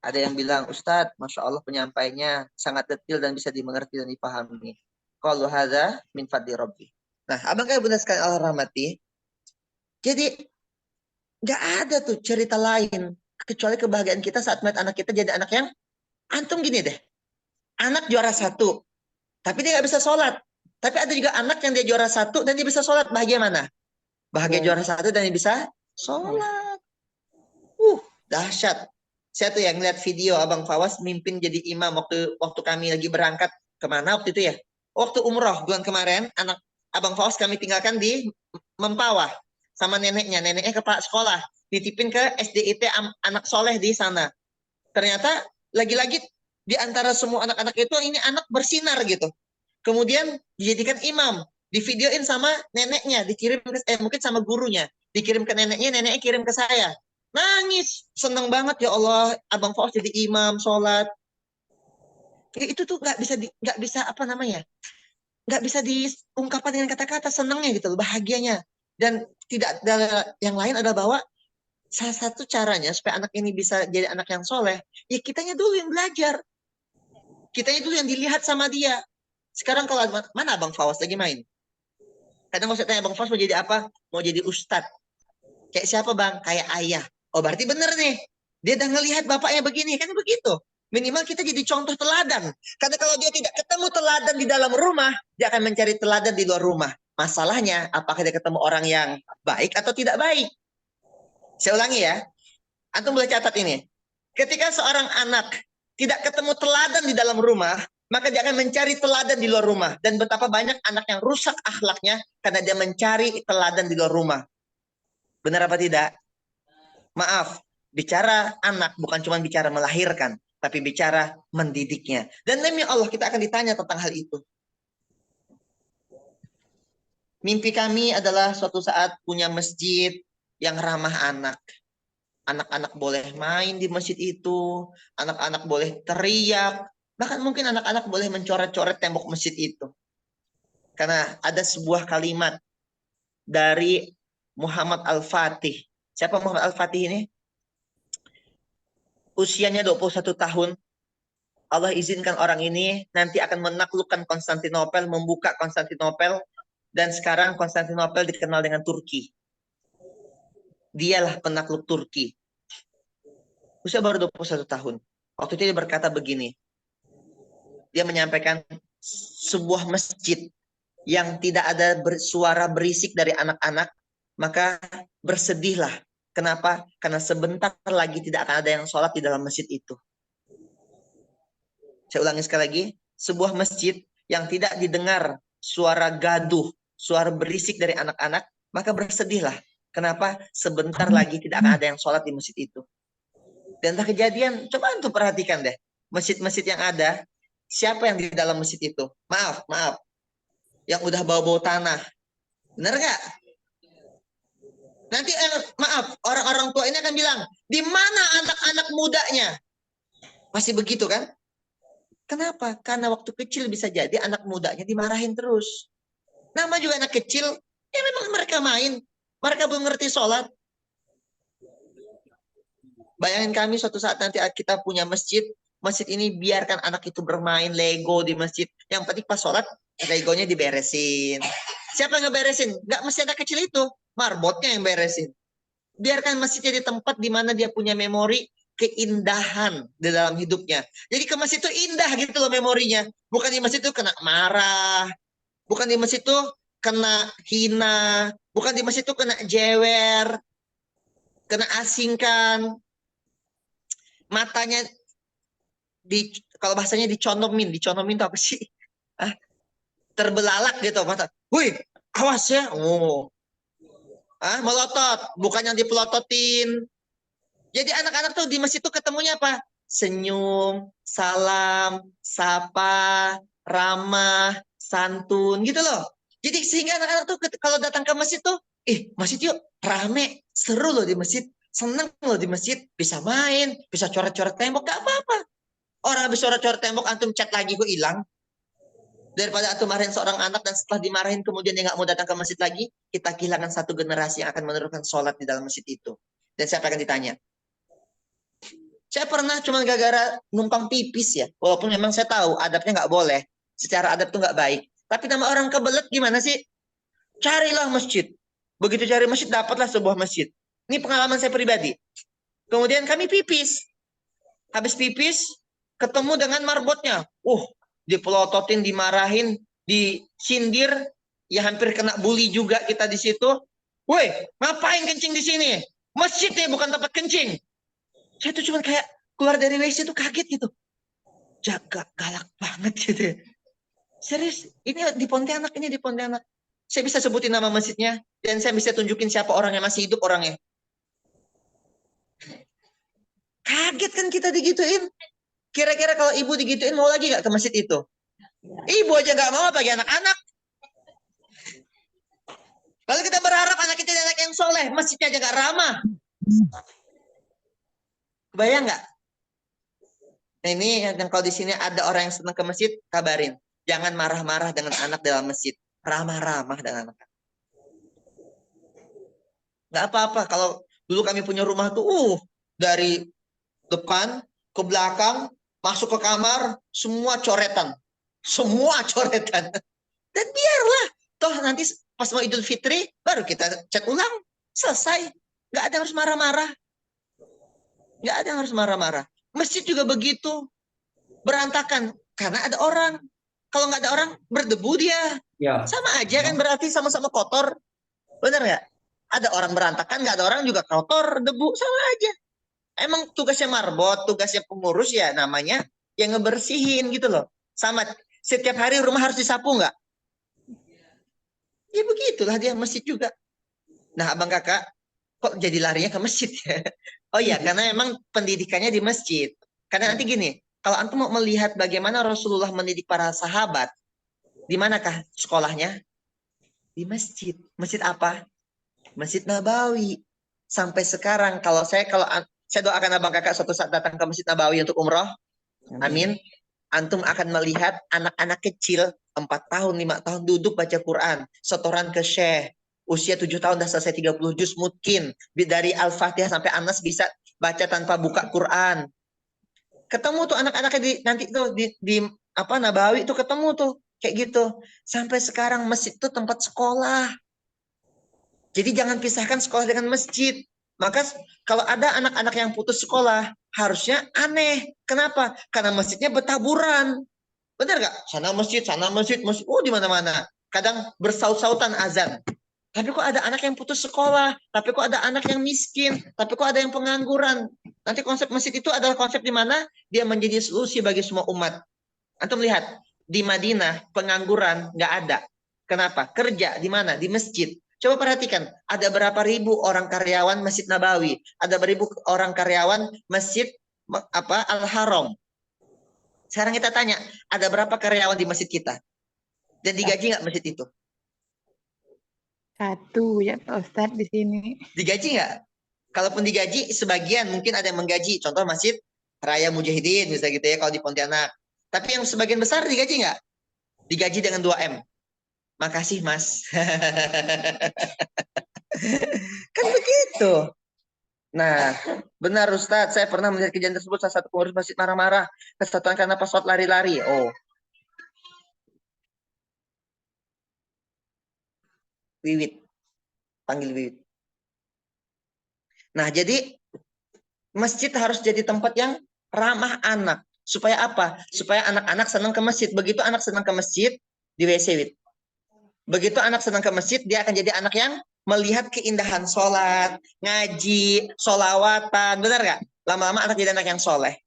Ada yang bilang, Ustadz, Masya Allah penyampainya sangat detail dan bisa dimengerti dan dipahami. Qalu hadza min fadli Rabbi. Nah, abang kakak bunda sekalian Allah rahmati. Jadi, nggak ada tuh cerita lain kecuali kebahagiaan kita saat melihat anak kita jadi anak yang antum gini deh. Anak juara 1, tapi dia nggak bisa sholat. Tapi ada juga anak yang dia juara 1 dan dia bisa sholat. Bahagia mana? Bahagia juara 1 dan dia bisa sholat. Dahsyat. Saya tuh yang lihat video Abang Fawas mimpin jadi imam waktu kami lagi berangkat kemana waktu itu ya? Waktu umroh bulan kemarin, anak Abang Fawas kami tinggalkan di Mempawah sama neneknya. Neneknya ke Pak sekolah, ditipin ke SDIT anak soleh di sana. Ternyata lagi-lagi di antara semua anak-anak itu ini anak bersinar gitu. Kemudian dijadikan imam, divideoin sama neneknya, dikirim ke mungkin sama gurunya, dikirim ke neneknya, neneknya kirim ke saya. Nangis, seneng banget ya Allah, Abang Fawas jadi imam, sholat. Itu tuh nggak bisa apa namanya, nggak bisa diungkapkan dengan kata-kata, senengnya gitu, bahagianya. Dan tidak ada yang lain adalah bahwa salah satu caranya supaya anak ini bisa jadi anak yang soleh, ya kitanya dulu yang belajar, kitanya dulu yang dilihat sama dia. Sekarang kalau mana Abang Fawas lagi main? Kadang kalau saya tanya Abang Fawas mau jadi apa? Mau jadi ustadz. Kayak siapa bang? Kayak ayah. Oh berarti bener nih. Dia udah ngelihat bapaknya begini. Kan begitu. Minimal kita jadi contoh teladan. Karena kalau dia tidak ketemu teladan di dalam rumah, dia akan mencari teladan di luar rumah. Masalahnya, apakah dia ketemu orang yang baik atau tidak baik? Saya ulangi ya. Antum boleh catat ini. Ketika seorang anak tidak ketemu teladan di dalam rumah, maka dia akan mencari teladan di luar rumah. Dan betapa banyak anak yang rusak akhlaknya karena dia mencari teladan di luar rumah. Benar apa tidak? Maaf, bicara anak bukan cuma bicara melahirkan, tapi bicara mendidiknya. Dan demi Allah kita akan ditanya tentang hal itu. Mimpi kami adalah suatu saat punya masjid yang ramah anak. Anak-anak boleh main di masjid itu, anak-anak boleh teriak, bahkan mungkin anak-anak boleh mencoret-coret tembok masjid itu. Karena ada sebuah kalimat dari Muhammad Al-Fatih. Siapa Muhammad Al-Fatih ini? Usianya 21 tahun. Allah izinkan orang ini nanti akan menaklukkan Konstantinopel, membuka Konstantinopel, dan sekarang Konstantinopel dikenal dengan Turki. Dialah penakluk Turki. Usia baru 21 tahun. Waktu itu dia berkata begini. Dia menyampaikan sebuah masjid yang tidak ada suara berisik dari anak-anak, maka bersedihlah. Kenapa? Karena sebentar lagi tidak akan ada yang sholat di dalam masjid itu. Saya ulangi sekali lagi. Sebuah masjid yang tidak didengar suara gaduh, suara berisik dari anak-anak, maka bersedihlah. Kenapa? Sebentar lagi tidak akan ada yang sholat di masjid itu. Dan tak kejadian, coba untuk perhatikan deh. Masjid-masjid yang ada, siapa yang di dalam masjid itu? Maaf. Yang udah bau-bau tanah. Benar nggak? Nanti maaf, orang-orang tua ini akan bilang, di mana anak-anak mudanya? Masih begitu kan? Kenapa? Karena waktu kecil bisa jadi anak mudanya dimarahin terus. Nama juga anak kecil, ya memang mereka main. Mereka belum ngerti sholat. Bayangin kami suatu saat nanti kita punya masjid. Masjid ini biarkan anak itu bermain Lego di masjid. Yang penting pas sholat, Legonya diberesin. Siapa yang ngeberesin? Nggak mesti anak kecil itu. Marbotnya yang beresin. Biarkan masjid jadi tempat di mana dia punya memori keindahan di dalam hidupnya. Jadi ke masjid itu indah gitu loh memorinya. Bukan di masjid itu kena marah, bukan di masjid itu kena hina, bukan di masjid itu kena jewer, kena asingkan, matanya kalau bahasanya diconomin itu apa sih? Terbelalak gitu mata. Wih, awas ya. Oh. Melotot, bukan yang dipelototin. Jadi anak-anak tuh di masjid tuh ketemunya apa? Senyum, salam, sapa, ramah, santun gitu loh. Jadi sehingga anak-anak tuh kalau datang ke masjid tuh, masjid yuk, rame, seru loh di masjid. Seneng loh di masjid, bisa main, bisa coret-coret tembok, gak apa-apa. Orang habis coret-coret tembok, antum chat lagi kok hilang. Daripada antum marahin seorang anak dan setelah dimarahin kemudian dia nggak mau datang ke masjid lagi, kita kehilangan satu generasi yang akan meneruskan sholat di dalam masjid itu. Dan siapa akan ditanya? Saya pernah cuma gara-gara numpang pipis ya, walaupun memang saya tahu adabnya nggak boleh, secara adab tuh nggak baik. Tapi nama orang kebelet gimana sih? Carilah masjid. Begitu cari masjid, dapatlah sebuah masjid. Ini pengalaman saya pribadi. Kemudian kami pipis. Habis pipis, ketemu dengan marbotnya. Dipelototin, dimarahin, disindir, ya hampir kena bully juga kita di situ. Woi, ngapain kencing di sini? Masjid nih, bukan tempat kencing. Saya tuh cuma kayak keluar dari WC tuh kaget gitu. Jaga galak banget gitu. Serius, ini di Pontianak, Saya bisa sebutin nama masjidnya dan saya bisa tunjukin siapa orangnya, masih hidup orangnya. Kaget kan kita digituin. Kira-kira kalau ibu digituin mau lagi gak ke masjid itu? Ibu aja gak mau bagi anak-anak. Lalu kita berharap anak kita anak yang soleh, masjidnya aja gak ramah. Kebayang gak? Nah ini yang kalau di sini ada orang yang senang ke masjid, kabarin. Jangan marah-marah dengan anak dalam masjid. Ramah-ramah dengan anak. Gak apa-apa. Kalau dulu kami punya rumah tuh, dari depan ke belakang, masuk ke kamar, semua coretan. Semua coretan. Dan biarlah. Toh nanti pas mau Idul Fitri, baru kita cat ulang. Selesai. Nggak ada yang harus marah-marah. Nggak ada yang harus marah-marah. Masjid juga begitu. Berantakan. Karena ada orang. Kalau nggak ada orang, berdebu dia. Ya. Sama aja kan berarti sama-sama kotor. Benar nggak? Ada orang berantakan, nggak ada orang juga kotor, debu. Sama aja. Emang tugasnya marbot, tugasnya pengurus ya namanya yang ngebersihin gitu loh. Sama setiap hari rumah harus disapu nggak? Ya begitulah dia masjid juga. Nah abang kakak kok jadi larinya ke masjid ya? Oh iya karena memang pendidikannya di masjid. Karena nanti gini, kalau antum mau melihat bagaimana Rasulullah mendidik para sahabat, di manakah sekolahnya? Di masjid. Masjid apa? Masjid Nabawi. Sampai sekarang kalau saya doakan abang kakak suatu saat datang ke Masjid Nabawi untuk umroh. Amin. Antum akan melihat anak-anak kecil 4 tahun, 5 tahun duduk baca Quran. Setoran ke syekh. Usia 7 tahun dah selesai 30 juz mungkin. Dari Al-Fatihah sampai Anas bisa baca tanpa buka Quran. Ketemu tuh anak-anaknya nanti tuh di apa Nabawi tuh ketemu tuh kayak gitu. Sampai sekarang masjid itu tempat sekolah. Jadi jangan pisahkan sekolah dengan masjid. Maka kalau ada anak-anak yang putus sekolah, harusnya aneh. Kenapa? Karena masjidnya bertaburan. Benar nggak? Sana masjid, masjid. Oh, di mana-mana. Kadang bersaut-sautan azan. Tapi kok ada anak yang putus sekolah? Tapi kok ada anak yang miskin? Tapi kok ada yang pengangguran? Nanti konsep masjid itu adalah konsep di mana dia menjadi solusi bagi semua umat. Antum lihat, di Madinah pengangguran nggak ada. Kenapa? Kerja di mana? Di masjid. Coba perhatikan, ada berapa ribu orang karyawan Masjid Nabawi, ada beribu orang karyawan Masjid Al-Haram. Sekarang kita tanya, ada berapa karyawan di masjid kita? Dan digaji nggak masjid itu? Satu ya Pak Ustadz di sini. Digaji nggak? Kalaupun digaji, sebagian mungkin ada yang menggaji. Contoh Masjid Raya Mujahidin, misalnya gitu ya, kalau di Pontianak. Tapi yang sebagian besar digaji nggak? Digaji dengan 2M. Makasih Mas. Kan begitu. Nah, benar Ustadz. Saya pernah melihat kejadian tersebut. Salah satu pengurus masjid marah-marah. Kesatuan karena pas sholat lari-lari. Oh. Wiwit. Panggil Wiwit. Nah, jadi Masjid harus jadi tempat yang ramah anak. Supaya apa? Supaya anak-anak senang ke masjid. Begitu anak senang ke masjid, di WC, Wit. Begitu anak senang ke masjid, dia akan jadi anak yang melihat keindahan sholat, ngaji, sholawatan. Benar nggak? Lama-lama anak jadi anak yang soleh.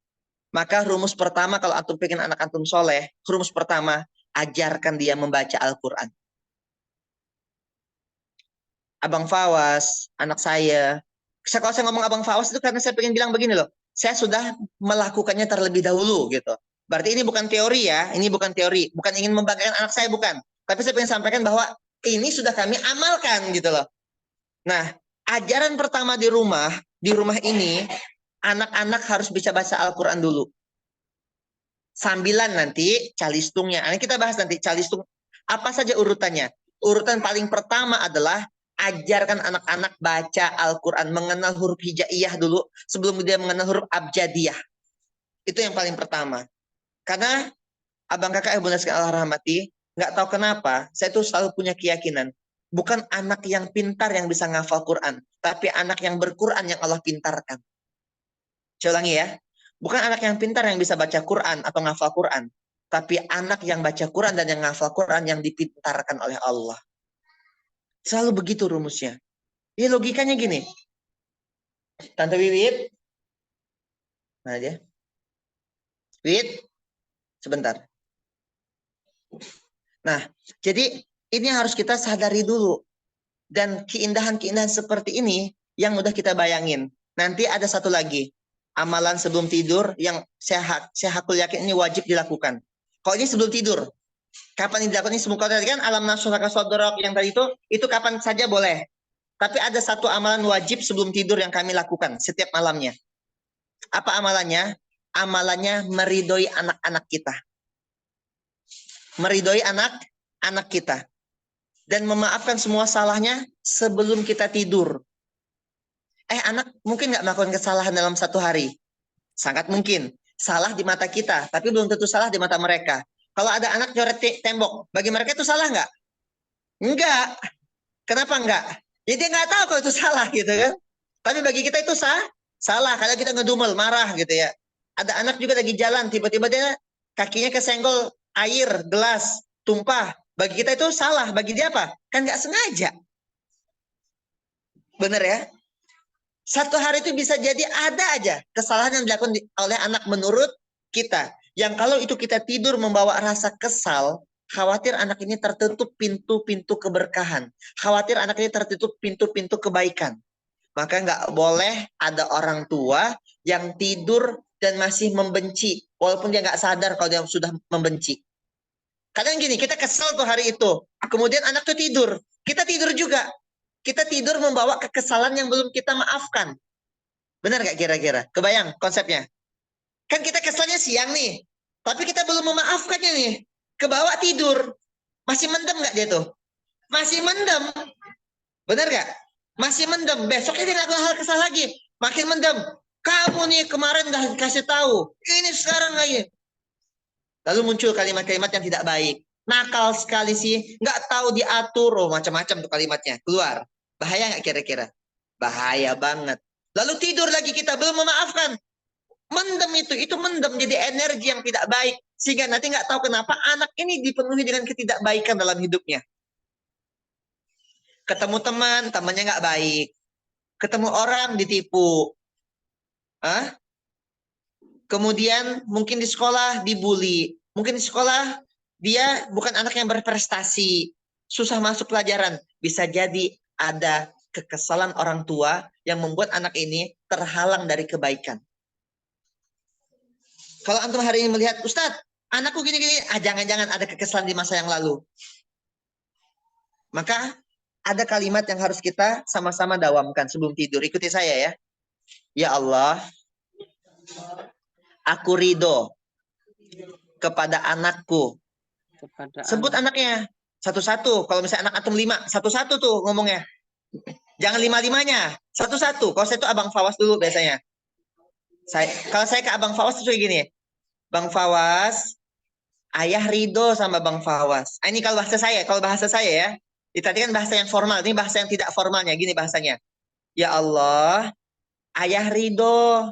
Maka rumus pertama kalau antum pengen anak antum soleh, rumus pertama, ajarkan dia membaca Al-Quran. Abang Fawas, anak saya. Kalau saya ngomong Abang Fawas itu karena saya pengen bilang begini loh. Saya sudah melakukannya terlebih dahulu gitu. Berarti ini bukan teori ya. Ini bukan teori. Bukan ingin membanggakan anak saya, bukan. Tapi saya pengen sampaikan bahwa ini sudah kami amalkan gitu loh. Nah, ajaran pertama di rumah ini, anak-anak harus bisa baca Al-Quran dulu. Sambilan nanti calistungnya. Ini kita bahas nanti calistung. Apa saja urutannya? Urutan paling pertama adalah ajarkan anak-anak baca Al-Quran, mengenal huruf hijaiyah dulu sebelum dia mengenal huruf abjadiyah. Itu yang paling pertama. Karena abang kakak ibu sekalian Allah rahmati, nggak tahu kenapa saya tuh selalu punya keyakinan bukan anak yang pintar yang bisa ngafal Quran, tapi anak yang berquran yang Allah pintarkan. Saya ulangi ya, bukan anak yang pintar yang bisa baca Quran atau ngafal Quran, tapi anak yang baca Quran dan yang ngafal Quran yang dipintarkan oleh Allah. Selalu begitu rumusnya. Ya logikanya gini. Tante Wiwit. Mana dia? Wit. Sebentar. Nah, jadi ini harus kita sadari dulu. Dan keindahan-keindahan seperti ini yang udah kita bayangin. Nanti ada satu lagi. Amalan sebelum tidur yang saya hakul yakin ini wajib dilakukan. Kalau ini sebelum tidur. Kapan ini dilakukan? Ini semoga tadi kan alam nasraka sodorok yang tadi itu kapan saja boleh. Tapi ada satu amalan wajib sebelum tidur yang kami lakukan setiap malamnya. Apa amalannya? Amalannya meridoi anak-anak kita. Meridoi anak-anak kita. Dan memaafkan semua salahnya sebelum kita tidur. Anak mungkin nggak melakukan kesalahan dalam satu hari. Sangat mungkin. Salah di mata kita, tapi belum tentu salah di mata mereka. Kalau ada anak nyoret tembok, bagi mereka itu salah nggak? Enggak. Kenapa enggak? Ya dia nggak tahu kalau itu salah gitu kan. Tapi bagi kita itu salah. Kalau kita ngedumel, marah gitu ya. Ada anak juga lagi jalan, tiba-tiba dia kakinya kesenggol air, gelas, tumpah. Bagi kita itu salah. Bagi dia apa? Kan nggak sengaja. Bener ya? Satu hari itu bisa jadi ada aja kesalahan yang dilakukan oleh anak menurut kita. Yang kalau itu kita tidur membawa rasa kesal, khawatir anak ini tertutup pintu-pintu keberkahan. Khawatir anak ini tertutup pintu-pintu kebaikan. Maka nggak boleh ada orang tua yang tidur dan masih membenci. Walaupun dia nggak sadar kalau dia sudah membenci. Kadang gini, kita kesel tuh hari itu. Kemudian anak tuh tidur. Kita tidur juga. Kita tidur membawa kekesalan yang belum kita maafkan. Benar nggak kira-kira? Kebayang konsepnya? Kan kita keselnya siang nih. Tapi kita belum memaafkannya nih. Kebawa tidur. Masih mendem nggak dia tuh? Masih mendem. Benar nggak? Masih mendem. Besoknya dia ngelakuin hal kesal lagi. Makin mendem. Kamu nih kemarin udah kasih tahu. Ini sekarang lagi. Lalu muncul kalimat-kalimat yang tidak baik. Nakal sekali sih. Nggak tahu diatur. Oh, macam-macam tuh kalimatnya. Keluar. Bahaya nggak kira-kira? Bahaya banget. Lalu tidur lagi kita belum memaafkan. Mendem itu mendem jadi energi yang tidak baik. Sehingga nanti nggak tahu kenapa anak ini dipenuhi dengan ketidakbaikan dalam hidupnya. Ketemu teman, temannya nggak baik. Ketemu orang ditipu. Kemudian mungkin di sekolah dibully. Mungkin di sekolah dia bukan anak yang berprestasi. Susah masuk pelajaran. Bisa jadi ada kekesalan orang tua yang membuat anak ini terhalang dari kebaikan. Kalau antum hari ini melihat, Ustadz, anakku gini-gini, jangan-jangan ada kekesalan di masa yang lalu. Maka ada kalimat yang harus kita sama-sama dawamkan sebelum tidur. Ikuti saya ya. Ya Allah, aku ridho kepada anakku. Sebut anaknya satu-satu. Kalau misalnya anak antum 5, satu-satu tuh ngomongnya. Jangan 5-5-nya. Satu-satu. Kalau saya itu Abang Fawas dulu biasanya. Kalau saya ke Abang Fawas itu kayak gini. Bang Fawas, ayah ridho sama Bang Fawas. Ini kalau bahasa saya. Kalau bahasa saya ya. Tadi kan bahasa yang formal. Ini bahasa yang tidak formalnya. Gini bahasanya. Ya Allah, Ayah ridho,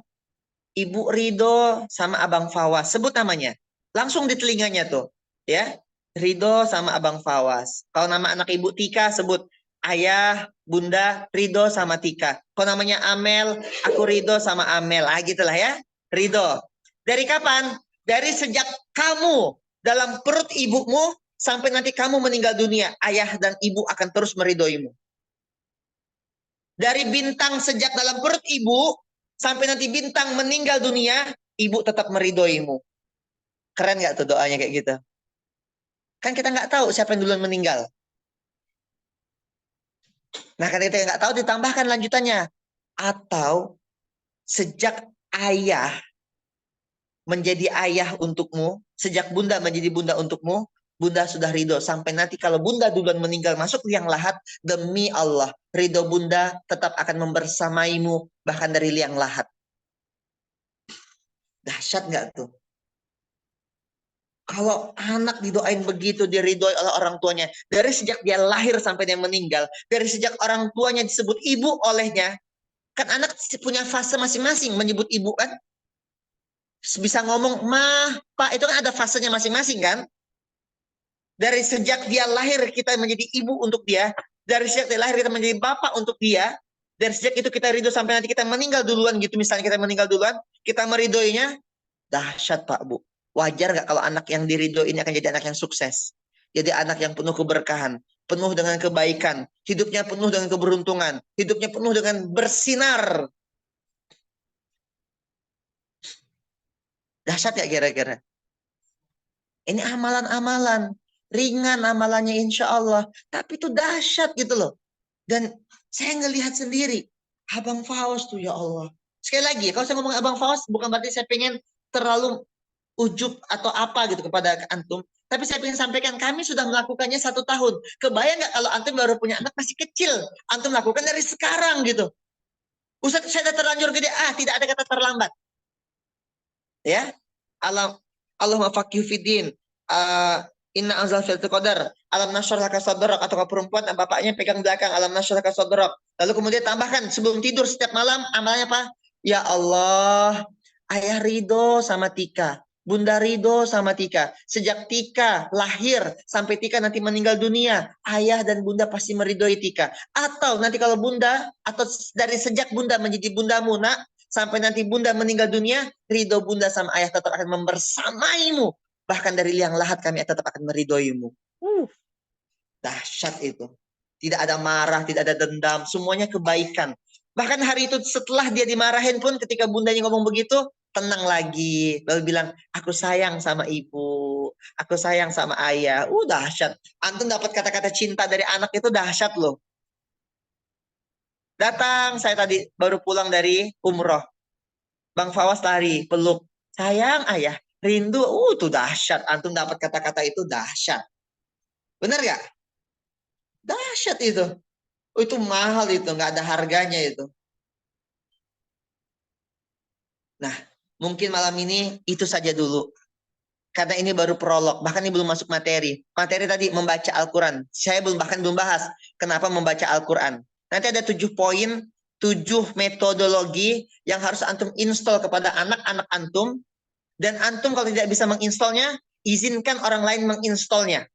ibu ridho, sama abang Fawas. Sebut namanya. Langsung di telinganya tuh. Ya, Ridho sama abang Fawas. Kalau nama anak ibu Tika, sebut ayah, bunda, Ridho sama Tika. Kalau namanya Amel, aku Ridho sama Amel. Ah, gitulah ya. Ridho. Dari kapan? Dari sejak kamu dalam perut ibumu sampai nanti kamu meninggal dunia. Ayah dan ibu akan terus meridhoimu. Dari bintang sejak dalam perut ibu sampai nanti bintang meninggal dunia, ibu tetap meridhoimu. Keren nggak tuh doanya kayak gitu? Kan kita nggak tahu siapa yang duluan meninggal. Nah, karena kita nggak tahu, ditambahkan lanjutannya. Atau sejak ayah menjadi ayah untukmu, sejak bunda menjadi bunda untukmu, bunda sudah ridho. Sampai nanti kalau bunda duluan meninggal masuk liang lahat, demi Allah, ridho bunda tetap akan membersamaimu bahkan dari liang lahat. Dahsyat nggak tuh? Kalau anak didoain begitu, diridhoi oleh orang tuanya, dari sejak dia lahir sampai dia meninggal, dari sejak orang tuanya disebut ibu olehnya, kan anak punya fase masing-masing menyebut ibu kan? Bisa ngomong, mah, pak, itu kan ada fasenya masing-masing kan? Dari sejak dia lahir kita menjadi ibu untuk dia, dari sejak dia lahir kita menjadi bapak untuk dia, dari sejak itu kita ridho sampai nanti kita meninggal duluan gitu, misalnya kita meninggal duluan, kita meridhoinya, dahsyat Pak Bu. Wajar nggak kalau anak yang diridho ini akan jadi anak yang sukses? Jadi anak yang penuh keberkahan, penuh dengan kebaikan, hidupnya penuh dengan keberuntungan, hidupnya penuh dengan bersinar. Dahsyat ya kira-kira? Ini amalan-amalan. Ringan amalannya insya Allah. Tapi itu dahsyat gitu loh. Dan saya ngelihat sendiri. Abang Faus tuh ya Allah. Sekali lagi, kalau saya ngomong Abang Faus, bukan berarti saya pengen terlalu ujub atau apa gitu kepada antum. Tapi saya ingin sampaikan, kami sudah melakukannya 1 tahun. Kebayang nggak kalau antum baru punya anak masih kecil, antum lakukan dari sekarang gitu. Ustaz, saya sudah terlanjur gede. Tidak ada kata terlambat. Ya, Allahumma faqih fiddin. Inna anzal fil qadar. Alam nashrah laka sadrak, atau perempuan bapaknya pegang belakang alam nashrah laka sadrak. Lalu kemudian tambahkan sebelum tidur setiap malam amalnya apa? Ya Allah, ayah ridho sama Tika. Bunda ridho sama Tika. Sejak Tika lahir sampai Tika nanti meninggal dunia, ayah dan bunda pasti meridhoi Tika. Atau nanti kalau bunda, atau dari sejak bunda menjadi bundamu nak, sampai nanti bunda meninggal dunia, ridho bunda sama ayah tetap akan membersamaimu. Bahkan dari liang lahat kami tetap akan meridhoimu. Dahsyat itu. Tidak ada marah, tidak ada dendam, semuanya kebaikan. Bahkan hari itu setelah dia dimarahin pun ketika bundanya ngomong begitu, tenang lagi. Lalu bilang, aku sayang sama ibu, aku sayang sama ayah. Dahsyat. Antum dapat kata-kata cinta dari anak itu dahsyat loh. Datang, saya tadi baru pulang dari umroh. Bang Fawas lari, peluk. Sayang ayah, rindu. Itu dahsyat. Antum dapat kata-kata itu dahsyat. Benar gak? Dahsyat itu. Itu mahal itu, nggak ada harganya itu. Nah, mungkin malam ini itu saja dulu. Karena ini baru prolog, bahkan ini belum masuk materi. Materi tadi membaca Al-Quran. Saya bahkan belum bahas kenapa membaca Al-Quran. Nanti ada 7 poin, 7 metodologi yang harus antum install kepada anak-anak antum. Dan antum kalau tidak bisa menginstalnya, izinkan orang lain menginstalnya.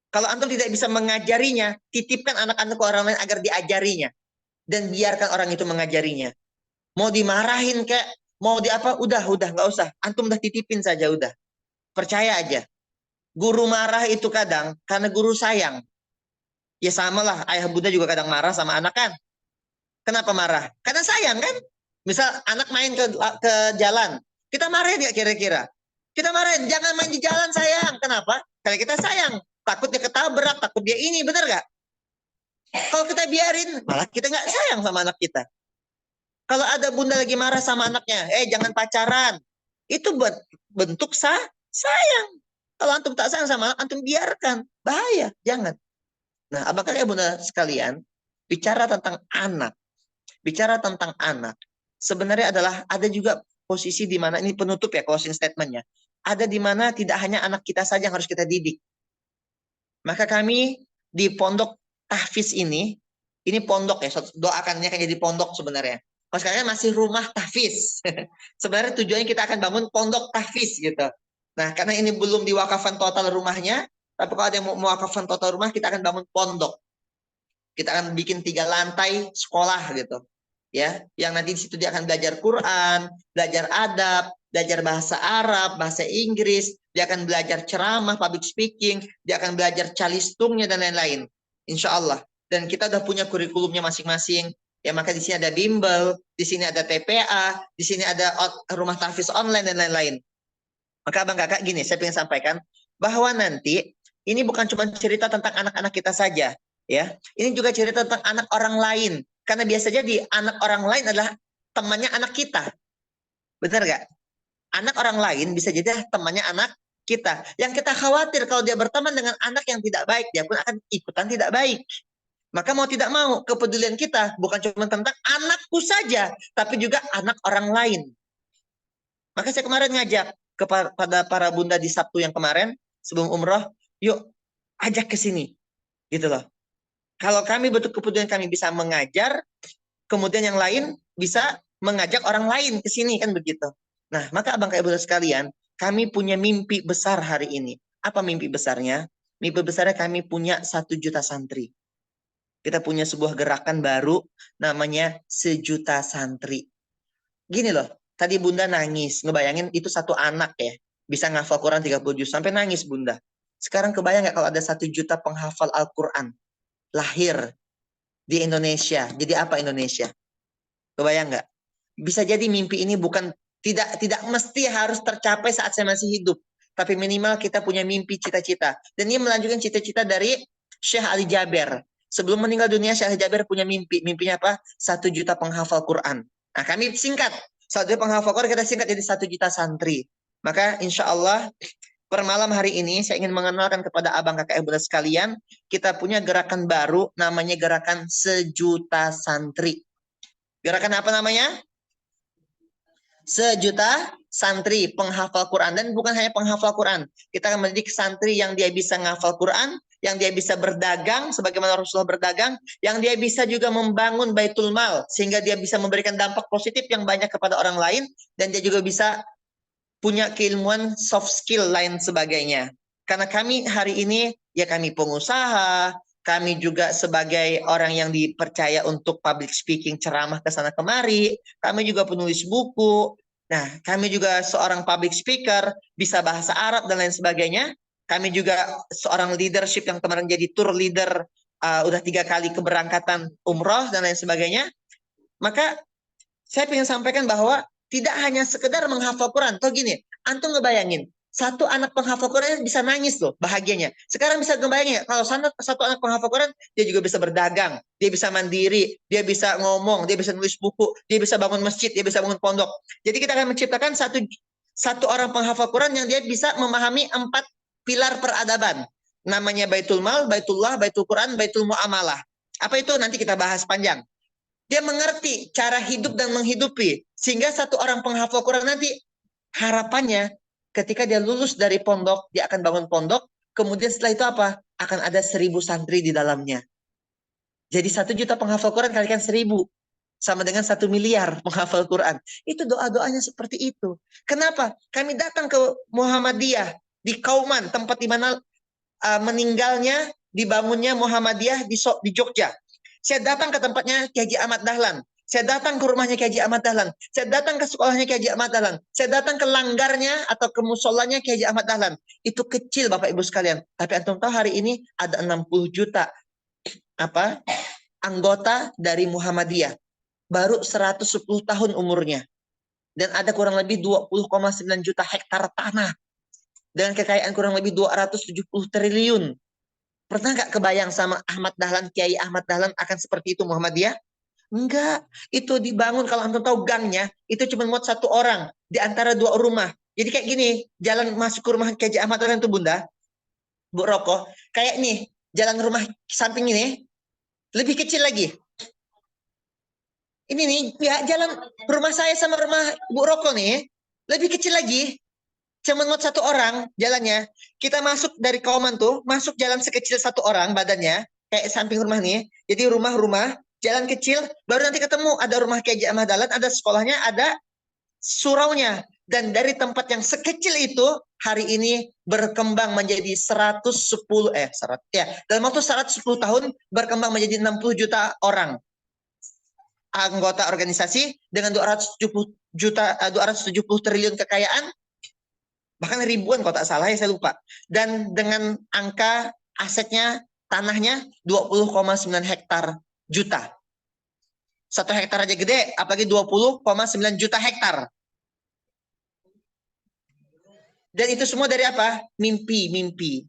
Kalau antum tidak bisa mengajarinya, titipkan anak-anak ke orang lain agar diajarinya. Dan biarkan orang itu mengajarinya. Mau dimarahin kayak, mau di apa, udah, nggak usah. Antum udah titipin saja, udah. Percaya aja. Guru marah itu kadang, karena guru sayang. Ya samalah, ayah bunda juga kadang marah sama anak kan. Kenapa marah? Karena sayang kan. Misal anak main ke jalan. Kita marahin nggak kira-kira? Kita marahin, jangan main di jalan sayang. Kenapa? Karena kita sayang. Takut dia ketabrak, takut dia ini, bener gak? Kalau kita biarin, malah kita nggak sayang sama anak kita. Kalau ada bunda lagi marah sama anaknya, jangan pacaran. Itu buat bentuk sayang. Kalau antum tak sayang sama anak, antum biarkan. Bahaya, jangan. Nah, abang kakak bunda sekalian, bicara tentang anak. Bicara tentang anak. Sebenarnya adalah ada juga posisi di mana, ini penutup ya, closing statementnya. Ada di mana tidak hanya anak kita saja yang harus kita didik. Maka kami di pondok tahfiz ini Ini pondok ya, doakannya kan jadi pondok sebenarnya. Kalau sekarang masih rumah tahfiz. Sebenarnya tujuannya kita akan bangun pondok tahfiz gitu. Nah, karena ini belum diwakafkan total rumahnya, tapi kalau ada yang mau wakafkan total rumah, kita akan bangun pondok. Kita akan bikin 3 lantai sekolah gitu. Ya, yang nanti di situ dia akan belajar Quran, belajar adab, belajar bahasa Arab, bahasa Inggris, dia akan belajar ceramah, public speaking, dia akan belajar calistungnya dan lain-lain. Insya Allah. Dan kita udah punya kurikulumnya masing-masing. Ya, maka di sini ada bimbel, di sini ada TPA, di sini ada rumah tahfiz online dan lain-lain. Maka abang kakak gini, saya ingin sampaikan bahwa nanti ini bukan cuma cerita tentang anak-anak kita saja, ya. Ini juga cerita tentang anak orang lain. Karena biasa jadi anak orang lain adalah temannya anak kita. Benar nggak? Anak orang lain bisa jadi temannya anak kita. Yang kita khawatir kalau dia berteman dengan anak yang tidak baik, dia pun akan ikutan tidak baik. Maka mau tidak mau, kepedulian kita bukan cuma tentang anakku saja, tapi juga anak orang lain. Maka saya kemarin ngajak kepada para bunda di Sabtu yang kemarin, sebelum umroh, yuk ajak ke sini. Gitu loh. Kalau kami betul kepedulian kami bisa mengajar, kemudian yang lain bisa mengajak orang lain ke sini, kan begitu. Nah, maka abang kayak ibu sekalian, kami punya mimpi besar hari ini. Apa mimpi besarnya? Mimpi besarnya kami punya 1 juta santri. Kita punya sebuah gerakan baru namanya 1 juta santri. Gini loh, tadi bunda nangis. Ngebayangin itu 1 anak ya. Bisa ngafal Quran 30 juz. Sampai nangis bunda. Sekarang kebayang nggak kalau ada 1 juta penghafal Al-Quran. Lahir di Indonesia. Jadi apa Indonesia? Kebayang nggak? Bisa jadi mimpi ini bukan tidak mesti harus tercapai saat saya masih hidup. Tapi minimal kita punya mimpi, cita-cita. Dan ini melanjutkan cita-cita dari Syekh Ali Jaber. Sebelum meninggal dunia, Syekh Ali Jaber punya mimpi. Mimpinya apa? 1 juta penghafal Quran. Nah, kami singkat. 1 juta penghafal Quran kita singkat jadi 1 juta santri. Maka insya Allah per malam hari ini saya ingin mengenalkan kepada abang kakak ibu sekalian, kita punya gerakan baru namanya gerakan 1 juta santri. Gerakan apa namanya? 1 juta santri penghafal Quran. Dan bukan hanya penghafal Quran. Kita akan mendidik santri yang dia bisa menghafal Quran, yang dia bisa berdagang, sebagaimana Rasulullah berdagang, yang dia bisa juga membangun baitul mal, sehingga dia bisa memberikan dampak positif yang banyak kepada orang lain, dan dia juga bisa punya keilmuan soft skill lain sebagainya. Karena kami hari ini, ya kami pengusaha, kami juga sebagai orang yang dipercaya untuk public speaking, ceramah ke sana kemari, kami juga penulis buku. Nah, kami juga seorang public speaker, bisa bahasa Arab dan lain sebagainya. Kami juga seorang leadership yang kemarin jadi tour leader, udah 3 kali keberangkatan umroh dan lain sebagainya. Maka saya ingin sampaikan bahwa tidak hanya sekedar menghafal Quran. Toh gini, antum ngebayangin, 1 anak penghafal Quran bisa nangis loh bahagianya. Sekarang bisa ngebayangin ya, kalau 1 anak penghafal Quran, dia juga bisa berdagang, dia bisa mandiri, dia bisa ngomong, dia bisa nulis buku, dia bisa bangun masjid, dia bisa bangun pondok. Jadi kita akan menciptakan satu orang penghafal Quran yang dia bisa memahami 4 pilar peradaban. Namanya Baitul Mal, Baitullah, Baitul Quran, Baitul Muamalah. Apa itu? Nanti kita bahas panjang. Dia mengerti cara hidup dan menghidupi. Sehingga 1 orang penghafal Quran nanti harapannya ketika dia lulus dari pondok, dia akan bangun pondok. Kemudian setelah itu apa? Akan ada 1000 santri di dalamnya. Jadi 1 juta penghafal Quran kalikan 1000. Sama dengan 1 miliar penghafal Quran. Itu doa-doanya seperti itu. Kenapa? Kami datang ke Muhammadiyah di Kauman, tempat di mana meninggalnya, dibangunnya Muhammadiyah di Jogja. Saya datang ke tempatnya Kiai Haji Ahmad Dahlan. Saya datang ke rumahnya Kiai Haji Ahmad Dahlan. Saya datang ke sekolahnya Kiai Haji Ahmad Dahlan. Saya datang ke langgarnya atau ke musolanya Kiai Haji Ahmad Dahlan. Itu kecil Bapak Ibu sekalian. Tapi antum tahu hari ini ada 60 juta anggota dari Muhammadiyah. Baru 110 tahun umurnya. Dan ada kurang lebih 20,9 juta hektar tanah. Dengan kekayaan kurang lebih 270 triliun. Pernah nggak kebayang sama Ahmad Dahlan, Kiai Ahmad Dahlan akan seperti itu Muhammadiyah? Enggak. Itu dibangun, kalau antum tahu gangnya, itu cuma muat 1 orang di antara 2 rumah. Jadi kayak gini, jalan masuk ke rumah Kiai Ahmad Dahlan itu bunda, Bu Roko, kayak nih, jalan rumah samping ini, lebih kecil lagi. Ini nih, ya jalan rumah saya sama rumah Bu Roko nih, lebih kecil lagi. Cuma muat 1 orang jalannya. Kita masuk dari Kauman tuh, masuk jalan sekecil 1 orang badannya. kayak samping rumah nih. Jadi rumah-rumah, jalan kecil, baru nanti ketemu ada rumah Kiai Ahmad Dahlan, ada sekolahnya, ada suraunya. Dan dari tempat yang sekecil itu, hari ini berkembang menjadi 110, dalam waktu 110 tahun berkembang menjadi 60 juta orang. Anggota organisasi dengan 270 triliun kekayaan, bahkan ribuan kalau tak salah ya, saya lupa. Dan dengan angka asetnya, tanahnya 20,9 hektar juta. 1 hektar aja gede, apalagi 20,9 juta hektar. Dan itu semua dari apa? Mimpi.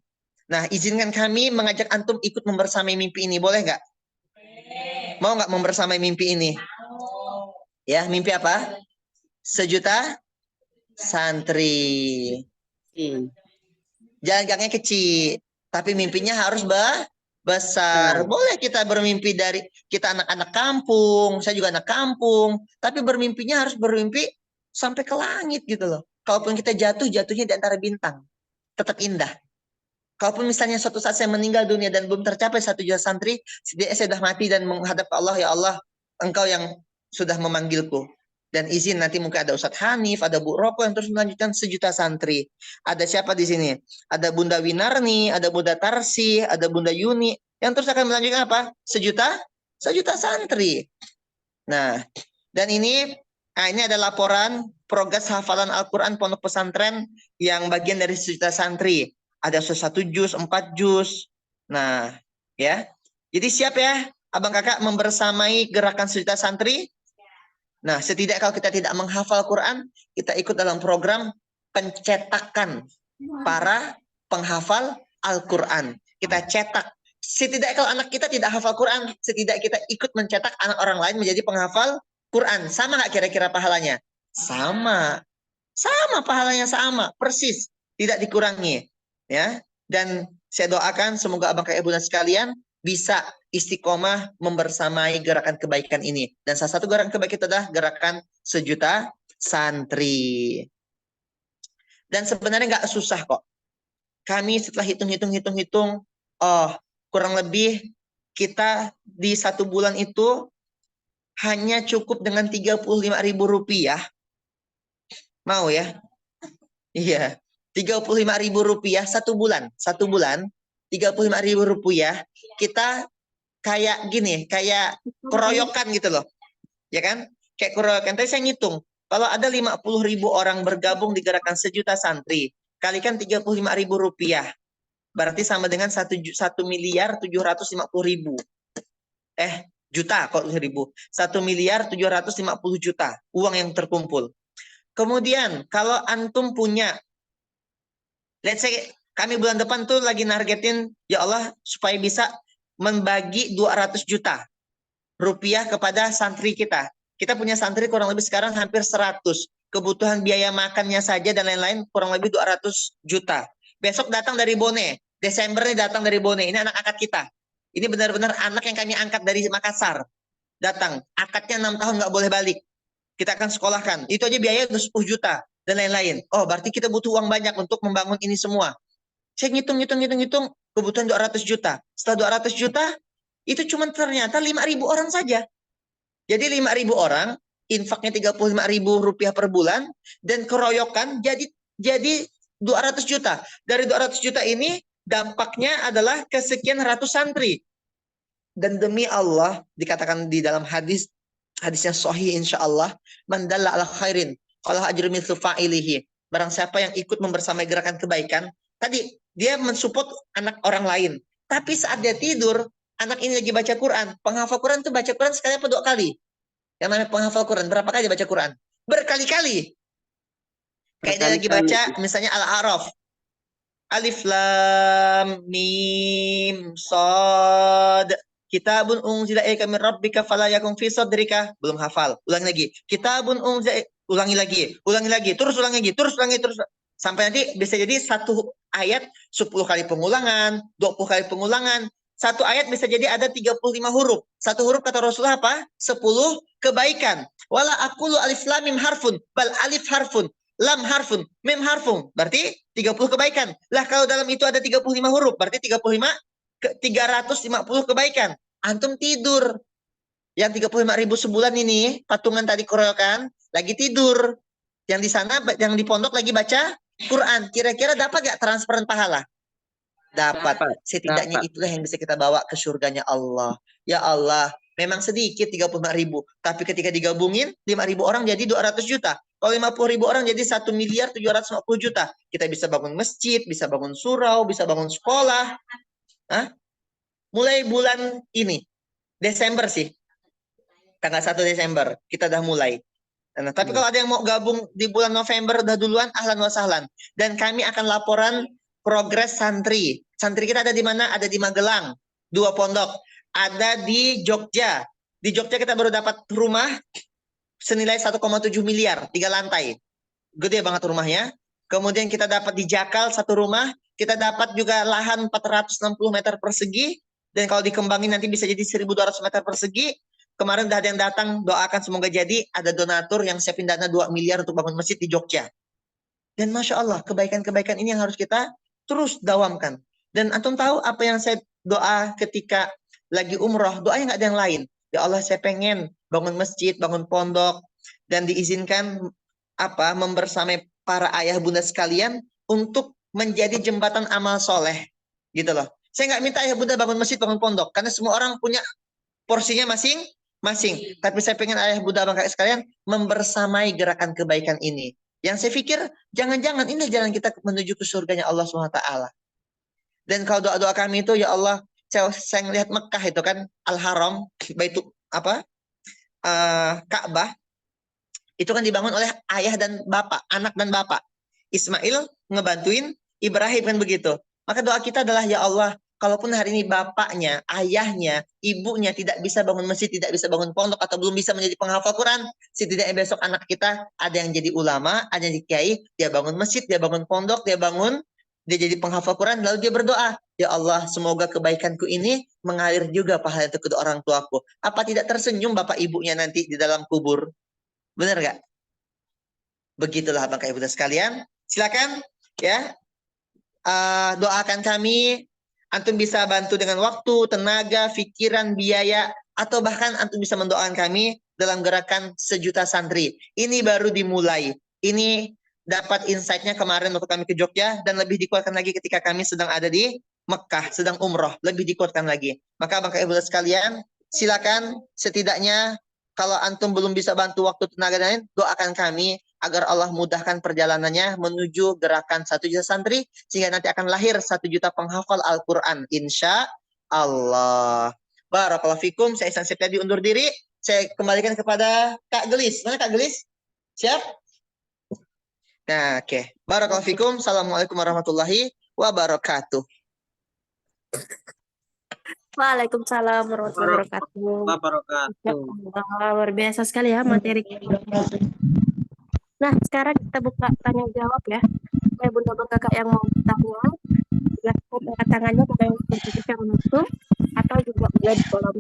Nah, izinkan kami mengajak antum ikut membersamai mimpi ini. Boleh nggak? Mau nggak membersamai mimpi ini? Ya, mimpi apa? 1 juta santri. Jalan gangnya kecil, tapi mimpinya harus besar. Boleh kita bermimpi dari kita anak-anak kampung, saya juga anak kampung, tapi bermimpinya harus bermimpi sampai ke langit gitu loh. Kalaupun kita jatuhnya di antara bintang, tetap indah. Kalaupun misalnya suatu saat saya meninggal dunia dan belum tercapai 1 juta santri, setidaknya saya sudah mati dan menghadap ke Allah, ya Allah, Engkau yang sudah memanggilku. Dan izin nanti mungkin ada Ustadz Hanif, ada Bu Roko yang terus melanjutkan 1 juta santri. Ada siapa di sini? Ada Bunda Winarni, ada Bunda Tarsi, ada Bunda Yuni, yang terus akan melanjutkan apa? 1 juta santri. Nah, dan ini ada laporan progres hafalan Al-Quran pondok pesantren yang bagian dari 1 juta santri. Ada 1 juz, 4 juz. Nah, ya. Jadi siap ya, abang kakak membersamai gerakan 1 juta santri. Nah, setidaknya kalau kita tidak menghafal Quran, kita ikut dalam program pencetakan para penghafal Al-Quran. Kita cetak. Setidaknya kalau anak kita tidak hafal Quran, setidaknya kita ikut mencetak anak orang lain menjadi penghafal Quran. Sama nggak kira-kira pahalanya? Sama. Sama pahalanya, sama. Persis. Tidak dikurangi. Ya. Dan saya doakan semoga abang kakak ibu sekalian bisa istiqomah membersamai gerakan kebaikan ini. Dan salah satu gerakan kebaikan itu adalah gerakan 1 juta santri. Dan sebenarnya nggak susah kok. Kami setelah hitung, kurang lebih kita di 1 bulan itu hanya cukup dengan 35.000 rupiah. Mau ya? Iya. 35.000 rupiah 1 bulan. 1 bulan. 35.000 rupiah. Kita kayak gini, kayak keroyokan gitu loh. Ya kan? Kayak keroyokan. Tadi saya ngitung. Kalau ada 50.000 orang bergabung di gerakan 1 juta santri, kalikan 35.000 rupiah. Berarti sama dengan 1.750.000. Juta kok 1.000. 1.750 juta uang yang terkumpul. Kemudian kalau antum punya, let's say kami bulan depan tuh lagi nargetin, ya Allah, supaya bisa membagi 200 juta rupiah kepada santri kita. Kita punya santri kurang lebih sekarang hampir 100. Kebutuhan biaya makannya saja dan lain-lain kurang lebih 200 juta. Besok datang dari Bone. Desember ini datang dari Bone. Ini anak angkat kita. Ini benar-benar anak yang kami angkat dari Makassar. Datang. Akadnya 6 tahun nggak boleh balik. Kita akan sekolahkan. Itu aja biaya 10 juta. Dan lain-lain. Oh, berarti kita butuh uang banyak untuk membangun ini semua. Saya ngitung. Kebutuhan 200 juta. Setelah 200 juta, itu cuma ternyata 5.000 orang saja. Jadi 5.000 orang, infaknya 35.000 rupiah per bulan, dan keroyokan jadi 200 juta. Dari 200 juta ini, dampaknya adalah kesekian ratus santri. Dan demi Allah, dikatakan di dalam hadisnya sahih insya Allah, man dalla ala khairin, falahu ajru mithlu fa'ilihi. Barang siapa yang ikut membersamai gerakan kebaikan, tadi dia mensupport anak orang lain. Tapi saat dia tidur, anak ini lagi baca Quran. Penghafal Quran itu baca Quran sekali apa 2 kali? Yang namanya penghafal Quran, berapa kali baca Quran? Berkali-kali. Kayak dia lagi baca misalnya Al-A'raf. Alif Lam Mim Shad. Kitabun unzila ilaika min rabbika fala yakun fi sadrika. Belum hafal. Ulangi lagi. Kitabun unzila, ulangi lagi. Terus ulangi lagi. Sampai nanti bisa jadi 1 ayat 10 kali pengulangan, 20 kali pengulangan. 1 ayat bisa jadi ada 35 huruf. 1 huruf kata Rasulullah apa? 10 kebaikan. Wala aqulu alif lam mim harfun, bal alif harfun, lam harfun, mim harfun. Berarti 30 kebaikan. Lah kalau dalam itu ada 35 huruf, berarti 35 350 kebaikan. Antum tidur. Yang 35.000 sebulan ini, patungan tadi keroyokan, lagi tidur. Yang di sana, yang di pondok lagi baca Quran. Kira-kira dapat gak transferan pahala? Dapat. Setidaknya itulah yang bisa kita bawa ke surganya Allah. Ya Allah, memang sedikit 35.000. Tapi ketika digabungin, 5.000 orang jadi 200 juta. Kalau 50.000 orang jadi 1.750 juta. Kita bisa bangun masjid, bisa bangun surau, bisa bangun sekolah. Hah? Mulai bulan ini, Desember sih. Tanggal 1 Desember, kita udah mulai. Nah, tapi kalau ada yang mau gabung di bulan November udah duluan, ahlan wa sahlan. Dan kami akan laporan progres santri. Santri kita ada di mana? Ada di Magelang, 2 pondok. Ada di Jogja. Di Jogja kita baru dapat rumah senilai 1,7 miliar, 3 lantai. Gede banget rumahnya. Kemudian kita dapat di Jakal 1 rumah. Kita dapat juga lahan 460 meter persegi. Dan kalau dikembangin nanti bisa jadi 1.200 meter persegi. Kemarin udah ada yang datang, doakan semoga jadi. Ada donatur yang siapin dana 2 miliar untuk bangun masjid di Jogja. Dan Masya Allah, kebaikan-kebaikan ini yang harus kita terus dawamkan. Dan antum tahu apa yang saya doa ketika lagi umroh? Doanya nggak ada yang lain. Ya Allah, saya pengen bangun masjid, bangun pondok. Dan diizinkan membersamai para ayah bunda sekalian untuk menjadi jembatan amal soleh. Gitu loh. Saya nggak minta ayah bunda bangun masjid, bangun pondok. Karena semua orang punya porsinya masing-masing. Tapi saya pengen ayah bunda abang kakak sekalian membersamai gerakan kebaikan ini. Yang saya pikir, jangan-jangan ini jalan kita menuju ke surganya Allah SWT. Dan kalau doa-doa kami itu, ya Allah, saya ngelihat Mekah itu kan, Al-Haram, Baitu, Ka'bah, itu kan dibangun oleh ayah dan bapak, anak dan bapak. Ismail ngebantuin Ibrahim kan begitu. Maka doa kita adalah, ya Allah, kalaupun hari ini bapaknya, ayahnya, ibunya tidak bisa bangun masjid, tidak bisa bangun pondok, atau belum bisa menjadi penghafal Quran, setidaknya besok anak kita ada yang jadi ulama, ada yang jadi kiai, dia bangun masjid, dia bangun pondok, dia jadi penghafal Quran, lalu dia berdoa, ya Allah, semoga kebaikanku ini mengalir juga pahala itu ke orang tuaku. Apa tidak tersenyum bapak ibunya nanti di dalam kubur? Benar gak? Begitulah Bapak Ibu sekalian. Silakan ya. Doakan kami. Antum bisa bantu dengan waktu, tenaga, pikiran, biaya, atau bahkan antum bisa mendoakan kami dalam gerakan 1 juta santri. Ini baru dimulai. Ini dapat insight-nya kemarin waktu kami ke Jogja, dan lebih dikuatkan lagi ketika kami sedang ada di Mekah, sedang umroh. Lebih dikuatkan lagi. Maka Bapak Ibu sekalian, silakan setidaknya kalau antum belum bisa bantu waktu, tenaga, dan lain, doakan kami agar Allah mudahkan perjalanannya menuju gerakan 1 juta santri, sehingga nanti akan lahir 1 juta penghafal Al-Quran. Insya Allah. Barakallahu fikum. Saya Ihsan Septiadi undur diri. Saya kembalikan kepada Kak Gelis. Mana Kak Gelis? Siap? Nah, oke. Barakallahu fikum. Assalamualaikum warahmatullahi wabarakatuh. Waalaikumsalam warahmatullahi wabarakatuh. Luar biasa sekali ya materi. Nah, sekarang kita buka tanya jawab ya. Saya bunda kakak yang mau bertanya, silakan angkat tangannya pada yang berbicara langsung atau juga boleh di kolom.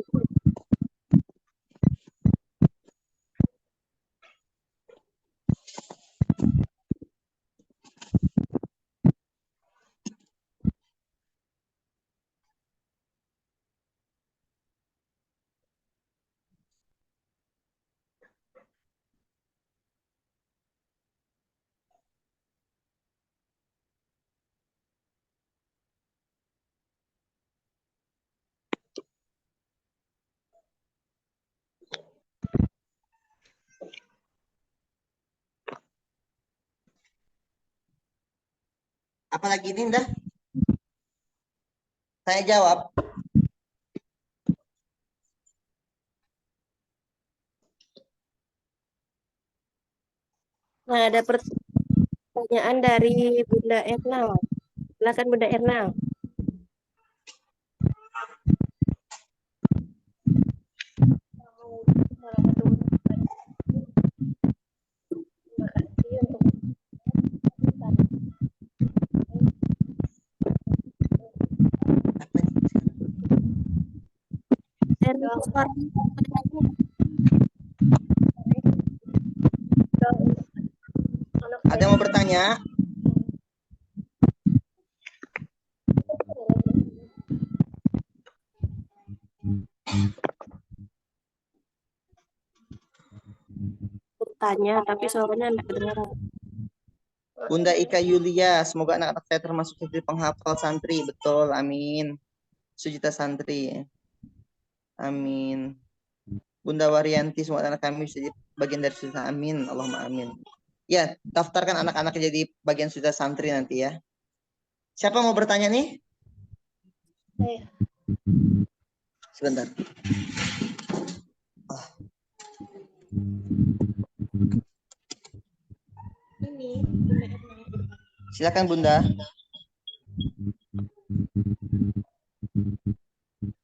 Apalagi ini dah? Saya jawab. Nah, ada pertanyaan dari Bunda Ernal. Silakan Bunda Ernal. Ada yang mau bertanya? Bertanya, tapi suaranya enggak kedengaran. Bunda Ika Yulia, semoga anak-anak saya termasuk jadi penghafal santri. Betul, amin. Sejuta santri. Amin. Bunda Waryanti, semoga anak kami bisa jadi bagian dari sejuta. Amin. Allahumma amin. Ya, daftarkan anak-anak jadi bagian sejuta santri nanti ya. Siapa mau bertanya nih? Saya. Sebentar. Ini. Silakan Bunda.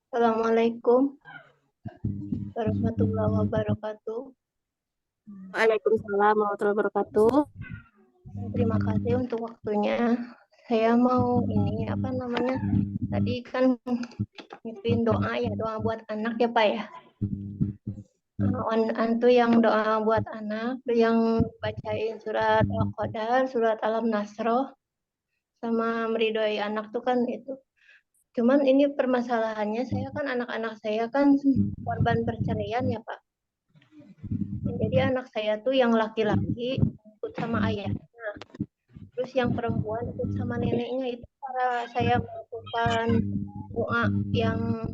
Assalamualaikum warahmatullahi wabarakatuh. Waalaikumsalam warahmatullahi wabarakatuh. Terima kasih untuk waktunya. Saya mau ini apa namanya? Tadi kan ngipin doa ya, doa buat anak ya Pak ya. Antu yang doa buat anak, yang bacain surat Al-Qadar, surat Alam Nasroh, sama meridoi anak tuh kan itu. Cuman ini permasalahannya saya kan anak-anak saya kan korban perceraian ya Pak. Jadi anak saya tuh yang laki-laki ikut sama ayahnya, terus yang perempuan ikut sama neneknya. Itu cara saya melakukan doa yang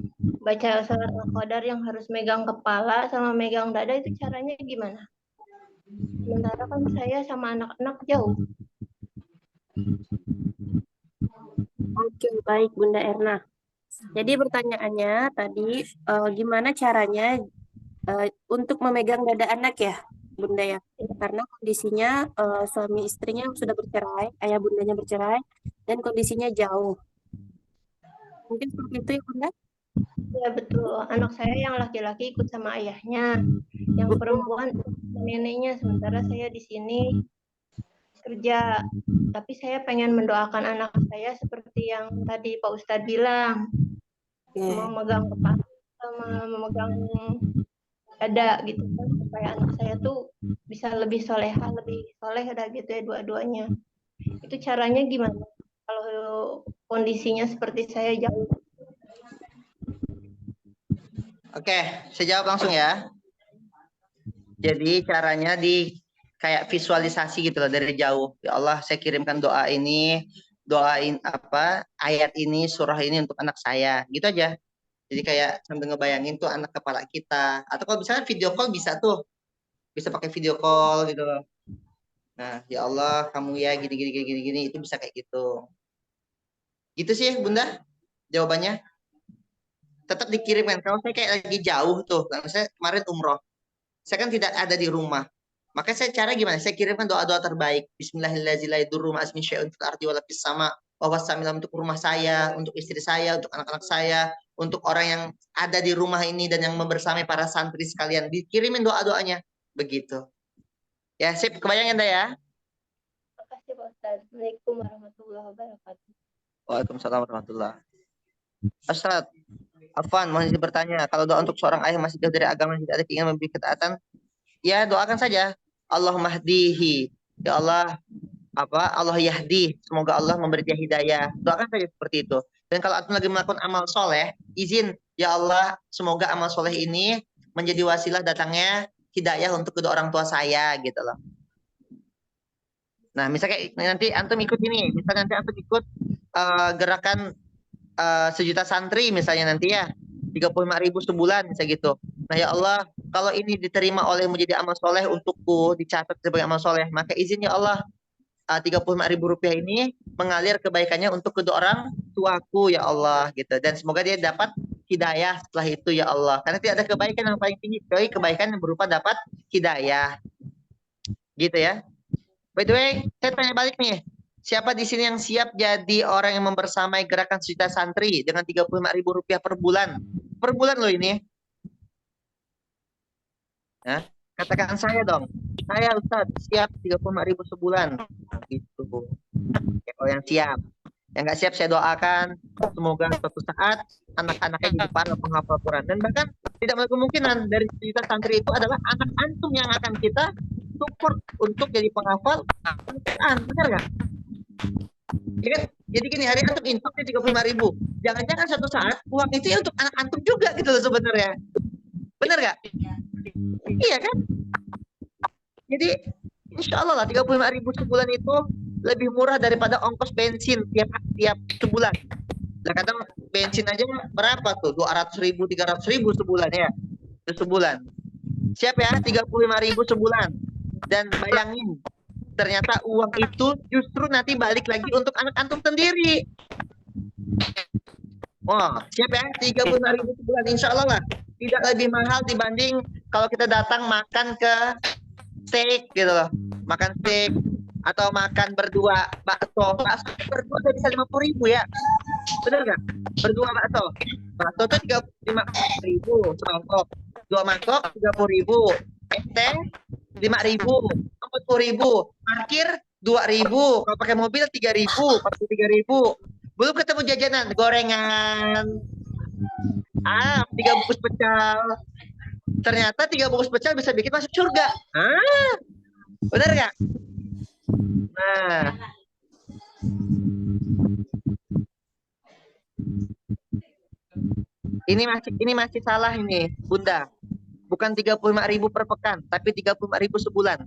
baca surat Al-Qadar yang harus megang kepala sama megang dada, itu caranya gimana? Sementara kan saya sama anak-anak jauh. Oke, baik Bunda Erna. Jadi pertanyaannya tadi gimana caranya untuk memegang dada anak ya, Bunda ya? Karena kondisinya suami istrinya sudah bercerai, ayah bundanya bercerai, dan kondisinya jauh. Mungkin seperti itu ya Bunda? Ya betul. Anak saya yang laki-laki ikut sama ayahnya, yang perempuan ikut sama neneknya. Sementara saya di sini kerja. Tapi saya pengen mendoakan anak saya seperti yang tadi Pak Ustadz bilang, memegang kepala sama memegang dada gitu kan, supaya anak saya tuh bisa lebih soleha, lebih soleh ada gitu ya dua-duanya. Itu caranya gimana kalau kondisinya seperti saya jauh? Oke, saya jawab langsung ya. Jadi caranya kayak visualisasi gitu loh dari jauh. Ya Allah, saya kirimkan doa ini, doain apa ayat ini, surah ini untuk anak saya. Gitu aja. Jadi kayak sambil ngebayangin tuh anak kepala kita. Atau kalau misalnya video call bisa tuh. Bisa pakai video call gitu loh. Nah, ya Allah, kamu ya gini, itu bisa kayak gitu. Gitu sih, Bunda. Jawabannya. Tetap dikirimkan. Kalau saya kayak lagi jauh tuh, saya kemarin umroh, saya kan tidak ada di rumah. Maka saya cara gimana? Saya kirimkan doa-doa terbaik. Bismillahirrahmanirrahim. Untuk rumah saya, untuk istri saya, untuk anak-anak saya, untuk orang yang ada di rumah ini dan yang membersamai para santri sekalian. Dikirimin doa-doanya. Begitu. Ya, sip. Kebayang Anda ya? Terima kasih Pak Ustadz. Assalamualaikum warahmatullahi wabarakatuh. Waalaikumsalam warahmatullahi wabarakatuh. Ustaz, Afwan, mohon izin bertanya, kalau doa untuk seorang ayah masih jauh dari agama dan tidak ada keinginan memberi ketaatan, ya doakan saja. Allahumma hdihi. Ya Allah, Allah yahdi. Semoga Allah memberi dia hidayah. Doakan saja seperti itu. Dan kalau antum lagi melakukan amal soleh, izin, ya Allah, semoga amal soleh ini menjadi wasilah datangnya hidayah untuk kedua orang tua saya, gitu loh. Nah, misalnya nanti antum ikut ini, misalnya nanti antum ikut gerakan sejuta santri misalnya nanti ya 35.000 sebulan misalnya gitu. Nah ya Allah, kalau ini diterima olehmu jadi amal soleh untukku, dicatat sebagai amal soleh, maka izin ya Allah 35.000 rupiah ini mengalir kebaikannya untuk kedua orang tuaku ya Allah gitu. Dan semoga dia dapat hidayah setelah itu ya Allah. Karena tidak ada kebaikan yang paling tinggi kecuali kebaikan yang berupa dapat hidayah. Gitu ya. By the way, saya tanya balik nih. Siapa di sini yang siap jadi orang yang membersamai gerakan sejuta santri dengan 35.000 rupiah per bulan? Per bulan loh ini. Nah, katakan saya dong. Saya Ustadz siap 35.000 sebulan. Gitu. Ya, kalau yang siap. Yang nggak siap saya doakan. Semoga suatu saat anak-anaknya jadi para penghafal Quran. Dan bahkan tidak menutup kemungkinan dari sejuta santri itu adalah anak antum yang akan kita support untuk jadi penghafal Quran. Benar nggak? Ya kan? Jadi gini, hari antum infaknya 35.000. Jangan-jangan suatu saat uang itu ya untuk anak antum juga gitu loh sebenarnya. Bener nggak? Iya kan? Jadi insya Allah lah 35.000 sebulan itu lebih murah daripada ongkos bensin tiap sebulan. Nah kadang bensin aja berapa tuh? 200.000, 300.000 sebulan ya. Sebulan. Siap ya? 35.000 sebulan. Dan bayangin, ternyata uang itu justru nanti balik lagi untuk anak antum sendiri. Wah, siap ya? 35.000 sebulan, insya Allah lah. Tidak lebih mahal dibanding kalau kita datang makan ke steak gitu loh. Makan steak atau makan berdua bakso. Bakso berdua udah bisa 50.000 ya. Bener nggak? Berdua bakso. Bakso tuh 35.000 semangkok. 2 mangkok 30.000. Teh 5.000. 40.000. Parkir 2.000. Kalau pakai mobil 3.000. 43.000. Belum ketemu jajanan, gorengan. 3 bungkus pecel. Ternyata 3 bungkus pecel bisa bikin masuk surga. Bener nggak? Nah, ini masih salah ini, Bunda. Bukan 35.000 per pekan, tapi 35.000 sebulan.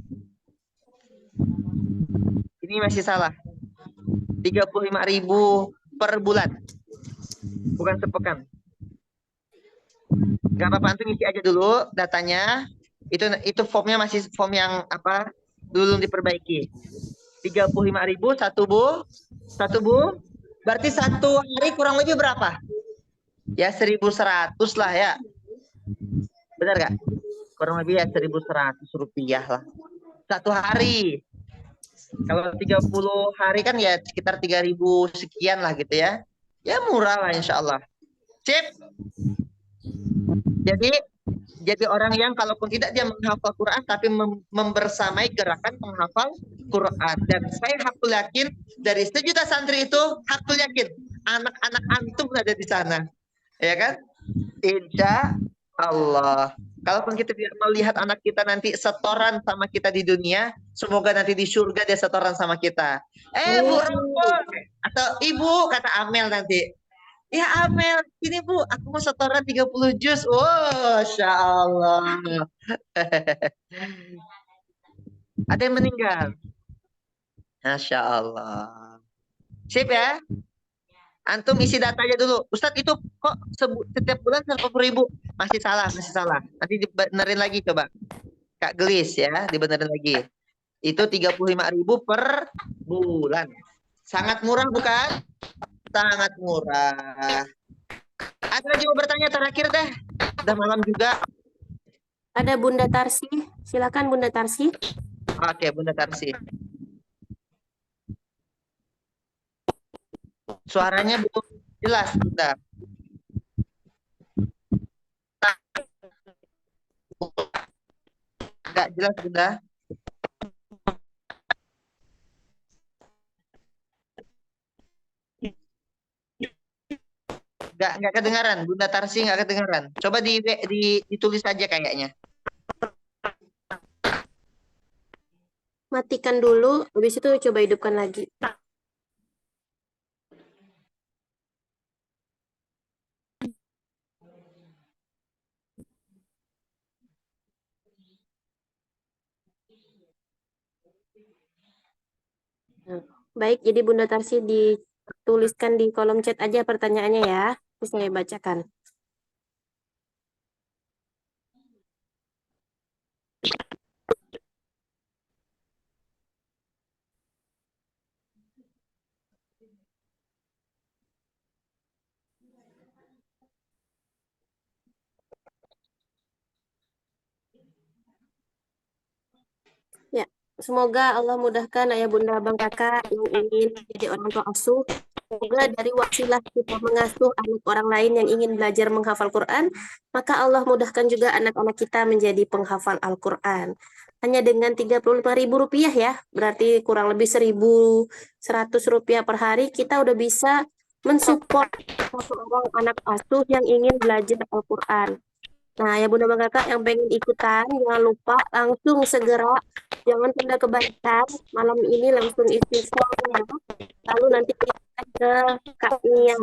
Ini masih salah. 35.000 per bulan. Bukan sepekan. Gak apa-apa, antum isi aja dulu datanya. Itu formnya masih form yang apa? Belum diperbaiki. 35.000 satu bu. Berarti satu hari kurang lebih berapa? Ya 1.100 lah ya. Benar gak? Kurang lebih ya 1.100 rupiah lah. Satu hari. Kalau 30 hari kan ya sekitar 3.000 sekian lah gitu ya. Ya murah lah insya Allah. Sip. Jadi orang yang kalaupun tidak dia menghafal Quran tapi membersamai gerakan menghafal Quran. Dan saya hakul yakin dari 1 juta santri itu hakul yakin anak-anak antum ada di sana. Ya kan? Insya Allah. Kalaupun kita tidak melihat anak kita nanti setoran sama kita di dunia, semoga nanti di surga dia setoran sama kita. Bu Rompong atau Ibu kata Amel nanti. Ya Amel, ini Bu, aku mau setoran 30 juz. Oh, Masya Allah. Ada yang meninggal. Masya Allah. Sip ya. Antum isi datanya dulu. Ustadz itu kok setiap bulan 100.000? Masih salah. Nanti dibenerin lagi coba. Kak Gelis ya, dibenerin lagi. Itu 35.000 per bulan. Sangat murah bukan? Sangat murah. Ada lagi mau bertanya terakhir deh. Udah malam juga. Ada Bunda Tarsi. Silakan Bunda Tarsi. Oke, Bunda Tarsi. Suaranya belum jelas, Bunda. Enggak jelas, Bunda. Enggak kedengaran, Bunda Tarsi enggak kedengaran. Coba ditulis aja kayaknya. Matikan dulu, habis itu coba hidupkan lagi. Baik, jadi Bunda Tarsi dituliskan di kolom chat aja pertanyaannya ya. Terus saya bacakan. Ya, semoga Allah mudahkan ayah bunda abang kakak yang ingin jadi orang tua asuh. Semoga dari wasilah kita mengasuh anak orang lain yang ingin belajar menghafal Quran, maka Allah mudahkan juga anak-anak kita menjadi penghafal Al-Quran. Hanya dengan 35.000 rupiah ya, berarti kurang lebih 1.100 rupiah per hari, kita udah bisa mensupport satu orang anak asuh yang ingin belajar Al-Quran. Nah, ya bunda bang kakak yang pengen ikutan, jangan lupa langsung segera Jangan tunda kebaikan. Malam ini langsung istighfar ya. Lalu nanti kita ke Kak Nia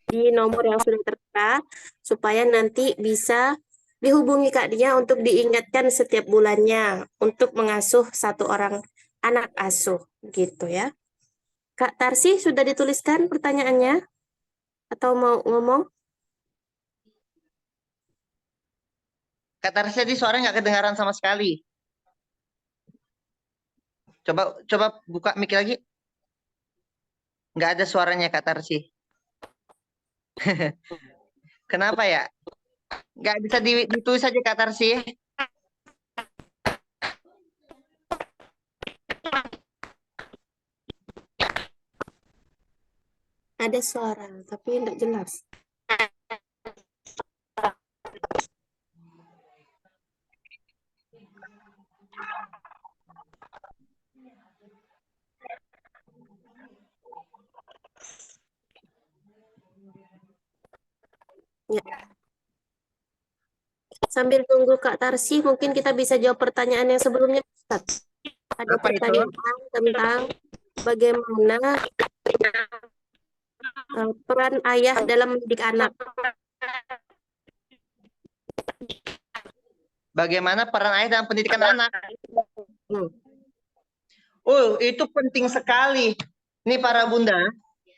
di nomor yang sudah tertera supaya nanti bisa dihubungi Kak Nia untuk diingatkan setiap bulannya untuk mengasuh satu orang anak asuh gitu ya. Kak Tarsi sudah dituliskan pertanyaannya atau mau ngomong? Kak Tarsi tadi suaranya nggak kedengaran sama sekali. Coba buka mic lagi. Nggak ada suaranya Kak Tarsi. Kenapa ya? Nggak bisa ditulis saja Kak Tarsi. Ada suara, tapi tidak jelas. Ya. Sambil tunggu Kak Tarsi, mungkin kita bisa jawab pertanyaan yang sebelumnya, Ustaz. Ada Apa itu? pertanyaan tentang bagaimana peran ayah dalam mendidik anak. Bagaimana peran ayah dalam pendidikan anak? Hmm. Itu penting sekali. Ini para bunda,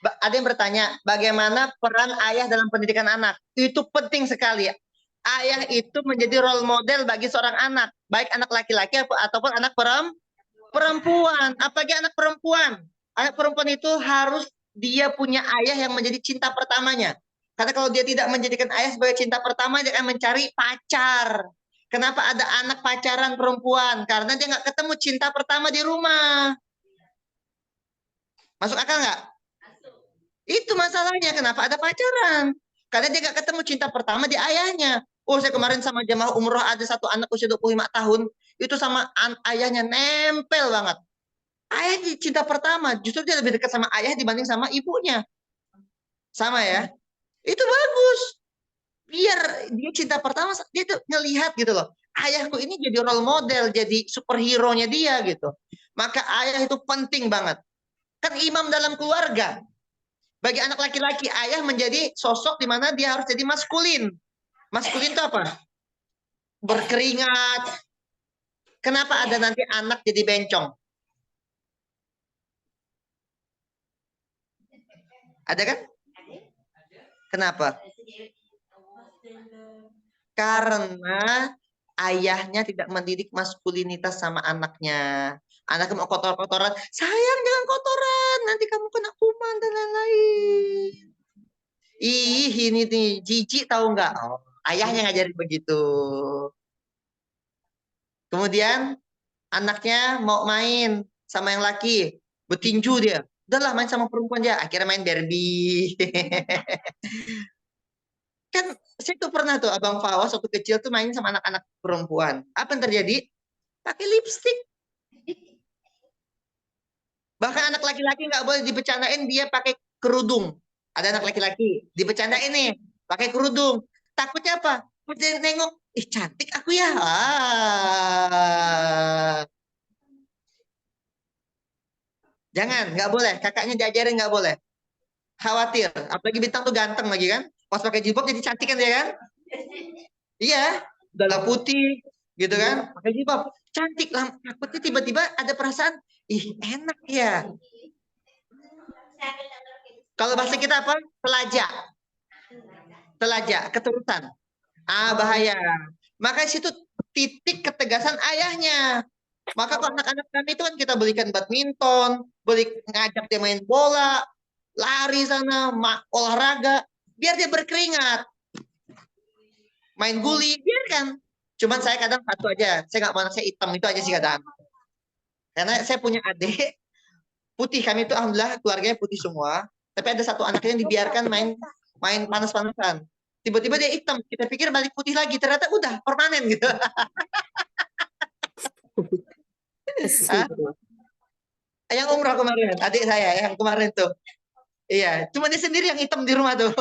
ada yang bertanya, bagaimana peran ayah dalam pendidikan anak? Itu penting sekali. Ayah itu menjadi role model bagi seorang anak, baik anak laki-laki ataupun anak perempuan. Apalagi anak perempuan. Anak perempuan itu harus dia punya ayah yang menjadi cinta pertamanya. Karena kalau dia tidak menjadikan ayah sebagai cinta pertama, dia akan mencari pacar. Kenapa ada anak pacaran perempuan? Karena dia nggak ketemu cinta pertama di rumah. Masuk akal nggak? Itu masalahnya. Kenapa ada pacaran? Karena dia nggak ketemu cinta pertama di ayahnya. Saya kemarin sama jemaah umroh ada satu anak usia 25 tahun. Itu sama ayahnya nempel banget. Ayah di cinta pertama. Justru dia lebih dekat sama ayah dibanding sama ibunya. Sama ya? Itu bagus. Biar dia cinta pertama, dia tuh ngelihat gitu loh. Ayahku ini jadi role model, jadi superhero-nya dia gitu. Maka ayah itu penting banget. Kan imam dalam keluarga. Bagi anak laki-laki, ayah menjadi sosok di mana dia harus jadi maskulin. Maskulin itu apa? Berkeringat. Kenapa ada nanti anak jadi bencong? Ada kan? Kenapa? Karena ayahnya tidak mendidik maskulinitas sama anaknya. Anaknya mau kotor-kotoran, sayang jangan kotoran, nanti kamu kena kuman dan lain-lain. Ini nih, jijik tahu nggak? Ayahnya ngajarin begitu. Kemudian anaknya mau main sama yang laki, betinju dia. Udahlah main sama perempuan dia, akhirnya main Barbie. Kan saya tuh pernah tuh Abang Fawas waktu kecil tuh main sama anak-anak perempuan. Apa yang terjadi? Pakai lipstik. Bahkan anak laki-laki nggak boleh dibecanain dia pakai kerudung. Ada anak laki-laki dibecanain nih pakai kerudung. Takutnya apa? Dia nengok, cantik aku ya. Jangan, nggak boleh. Kakaknya diajarin nggak boleh. Khawatir. Apalagi bintang tuh ganteng lagi kan. Pas pakai jilbab jadi cantik kan dia kan? Iya, udah putih gitu kan. Pakai jilbab cantik lah. Takutnya tiba-tiba ada perasaan, enak ya. Kalau bahasa kita apa? Telajak, keturutan. Bahaya. Maka situ titik ketegasan ayahnya. Maka kalau anak-anak kami itu kan kita belikan badminton, ngajak dia main bola, lari sana, olahraga, biar dia berkeringat. Main guli, biarkan. Cuman saya kadang satu aja, saya nggak mau anak saya hitam, itu aja sih kadang. Karena saya punya adik, putih, kami itu alhamdulillah keluarganya putih semua, tapi ada satu anaknya yang dibiarkan main panas-panasan. Tiba-tiba dia hitam, kita pikir balik putih lagi, ternyata udah permanen gitu. Yang umrah kemarin, adik saya yang kemarin tuh. Iya, cuma dia sendiri yang hitam di rumah tuh.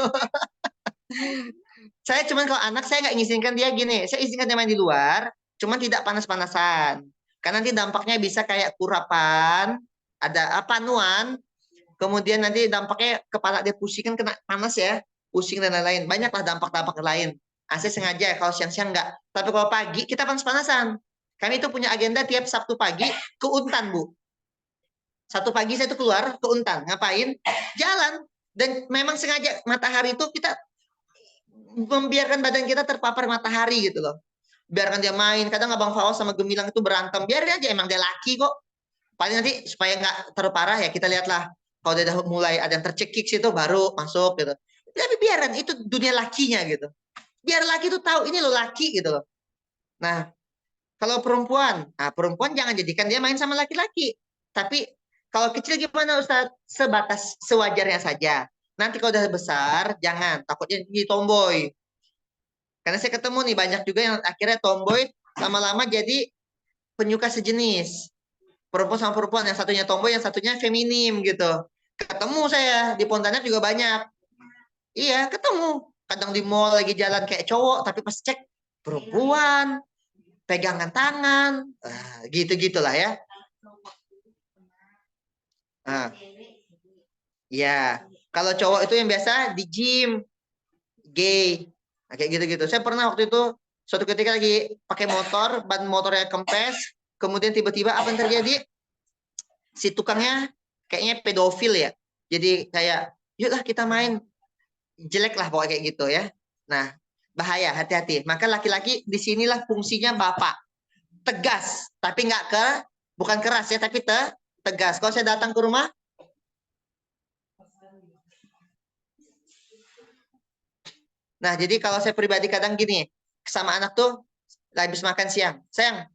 Saya cuman kalau anak saya nggak ngizinkan dia gini, saya izinkan dia main di luar, cuman tidak panas-panasan. Karena nanti dampaknya bisa kayak kurapan, ada panuan, kemudian nanti dampaknya kepala dia pusing kan kena panas ya, pusing dan lain-lain. Banyaklah dampak-dampak lain. Saya sengaja kalau siang-siang enggak. Tapi kalau pagi kita panas-panasan. Kami itu punya agenda tiap Sabtu pagi ke Untan, Bu. Sabtu pagi saya tuh keluar ke Untan. Ngapain? Jalan. Dan memang sengaja matahari itu kita membiarkan badan kita terpapar matahari gitu loh. Biarkan dia main. Kadang Abang Fawas sama Gemilang itu berantem. Biarin aja, emang dia laki kok. Paling nanti supaya nggak terlalu parah ya kita lihatlah. Kalau dia udah mulai ada yang tercekik situ baru masuk gitu. Tapi biaran itu dunia lakinya gitu. Biar laki itu tahu ini lo laki gitu loh. Nah, kalau perempuan, perempuan jangan jadikan dia main sama laki-laki. Tapi kalau kecil gimana Ustaz? Sebatas sewajarnya saja. Nanti kalau udah besar, jangan. Takutnya jadi tomboy. Karena saya ketemu nih banyak juga yang akhirnya tomboy lama-lama jadi penyuka sejenis. Perempuan sama perempuan, yang satunya tomboy, yang satunya feminim gitu. Ketemu saya di Pontianak juga banyak. Iya, ketemu. Kadang di mall lagi jalan kayak cowok, tapi pas cek perempuan, pegangan tangan, gitu-gitulah ya. Ya, kalau cowok itu yang biasa di gym, gay, kayak gitu-gitu. Saya pernah waktu itu suatu ketika lagi pakai motor, ban motornya kempes, kemudian tiba-tiba apa yang terjadi? Si tukangnya kayaknya pedofil ya. Jadi kayak, yuklah kita main. Jelek lah pokoknya kayak gitu ya. Nah, bahaya, hati-hati. Maka laki-laki disinilah fungsinya bapak. Tegas, tapi bukan keras ya, tapi tegas. Kalau saya datang ke rumah, nah jadi kalau saya pribadi kadang gini, sama anak tuh habis makan siang. Sayang,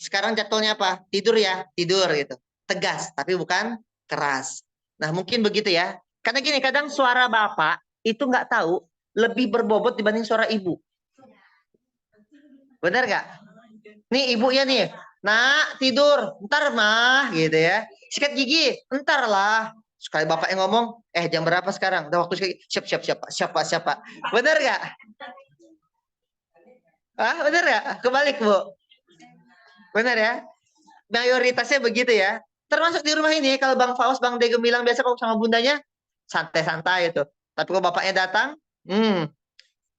sekarang jadwalnya apa? Tidur ya, tidur gitu. Tegas, tapi bukan keras. Nah mungkin begitu ya. Karena gini, kadang suara bapak itu nggak tahu lebih berbobot dibanding suara ibu. Benar nggak? Nih ibu ya nih, nak tidur, ntar mah gitu ya. Sikat gigi, ntar lah. Sekali bapak yang ngomong, jam berapa sekarang? Udah waktu siapa. Benar nggak? Benar ya? Kebalik Bu. Benar ya? Mayoritasnya begitu ya. Termasuk di rumah ini, kalau Bang Faus, Bang De Gemilang biasa kalau sama bundanya, santai-santai itu. Tapi kalau bapaknya datang,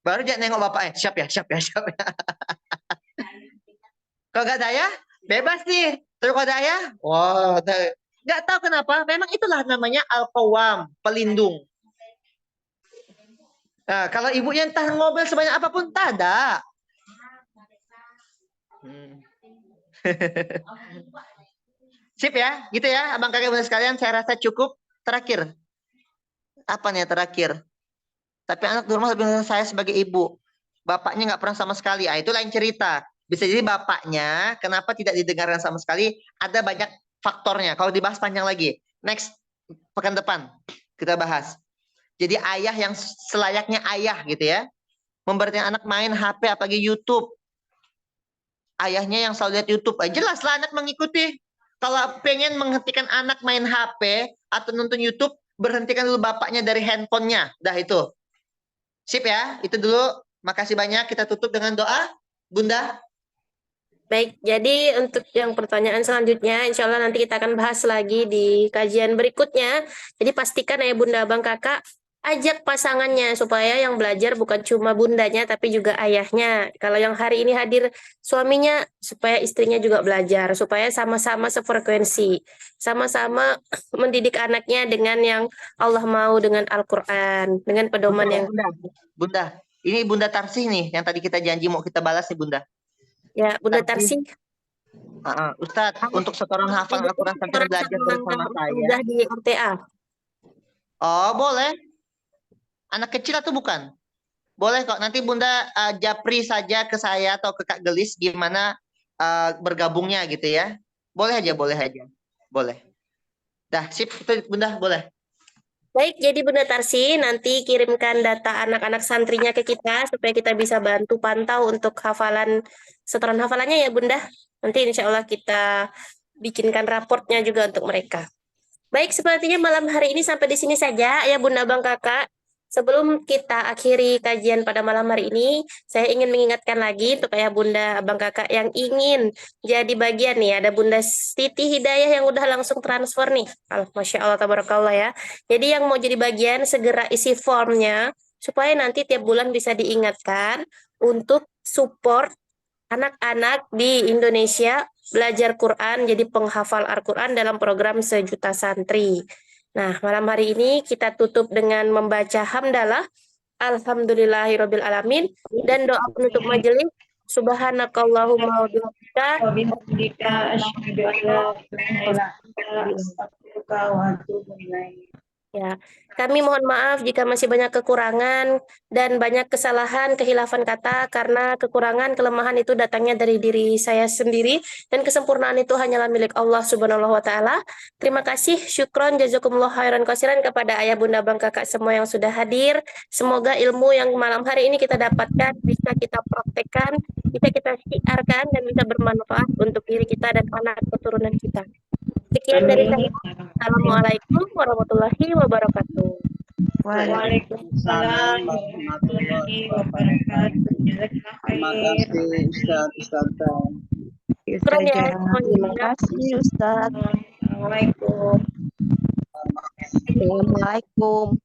baru dia nengok bapaknya, siap ya. Kalau nggak daya, bebas nih. Terus kalau daya, nggak tahu kenapa. Memang itulah namanya al-qawwam, pelindung. Nah, kalau ibunya entah ngomel sebanyak apapun, tak ada. Sip ya, gitu ya, abang kakak bunda sekalian. Saya rasa cukup. Terakhir, apa nih terakhir? Tapi anak di rumah lebih mengenal saya sebagai ibu. Bapaknya nggak pernah sama sekali. Itu lain cerita. Bisa jadi bapaknya kenapa tidak didengarkan sama sekali. Ada banyak faktornya. Kalau dibahas panjang lagi. Next, pekan depan kita bahas. Jadi ayah yang selayaknya ayah gitu ya. Memberitahu anak main HP apalagi YouTube. Ayahnya yang selalu lihat YouTube. Jelaslah anak mengikuti. Kalau pengen menghentikan anak main HP atau nonton YouTube, berhentikan dulu bapaknya dari handphonenya. Dah itu. Sip ya, itu dulu. Makasih banyak. Kita tutup dengan doa. Bunda. Baik, jadi untuk yang pertanyaan selanjutnya, insya Allah nanti kita akan bahas lagi di kajian berikutnya. Jadi pastikan ya Bunda, Abang, Kakak, ajak pasangannya supaya yang belajar bukan cuma bundanya tapi juga ayahnya. Kalau yang hari ini hadir suaminya, supaya istrinya juga belajar, supaya sama-sama sefrekuensi, sama-sama mendidik anaknya dengan yang Allah mau, dengan Al-Quran, dengan pedoman yang... Bunda, ini Bunda Tarsih nih, yang tadi kita janji mau kita balas nih Bunda. Ya, Bunda Tarsih. Ustadz, untuk setoran hafal Al-Quran sampai belajar bersama saya. Sudah di RTA. Oh, boleh. Anak kecil atau bukan? Boleh kok. Nanti Bunda japri saja ke saya atau ke Kak Gelis gimana bergabungnya gitu ya. Boleh aja, boleh aja. Boleh. Dah, sip. Itu Bunda, boleh. Baik, jadi Bunda Tarsi nanti kirimkan data anak-anak santrinya ke kita supaya kita bisa bantu pantau untuk setoran hafalannya ya Bunda. Nanti insya Allah kita bikinkan raportnya juga untuk mereka. Baik, sepertinya malam hari ini sampai di sini saja ya Bunda Bang Kakak. sebelum kita akhiri kajian pada malam hari ini, saya ingin mengingatkan lagi untuk ayah bunda, abang kakak yang ingin jadi bagian nih. Ada Bunda Siti Hidayah yang udah langsung transfer nih. Masya Allah, tabarakallah ya. Jadi yang mau jadi bagian segera isi formnya supaya nanti tiap bulan bisa diingatkan untuk support anak-anak di Indonesia belajar Quran jadi penghafal Al-Quran dalam program Sejuta Santri. Nah, malam hari ini kita tutup dengan membaca hamdalah, alhamdulillahirabbil alamin, dan doa penutup majelis. Subhanakallahumma wa bihamdika asyhadu an la ilaha illa anta astaghfiruka wa atubu ilaik. Ya, kami mohon maaf jika masih banyak kekurangan dan banyak kesalahan, kehilafan kata, karena kekurangan, kelemahan itu datangnya dari diri saya sendiri, dan kesempurnaan itu hanyalah milik Allah Subhanahu wa Ta'ala. Terima kasih, syukron, jazakumullah khairan kasiran kepada ayah bunda bang kakak semua yang sudah hadir. Semoga ilmu yang malam hari ini kita dapatkan bisa kita praktekkan, bisa kita siarkan, dan bisa bermanfaat untuk diri kita dan anak keturunan kita. Sekian dari saya. Assalamualaikum warahmatullahi wabarakatuh. Waalaikumsalam warahmatullahi wabarakatuh. Terima kasih Ustaz. Syukron ya. Terima kasih Ustaz. Assalamualaikum. Assalamualaikum.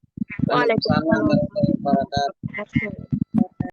Waalaikumsalam warahmatullahi wabarakatuh.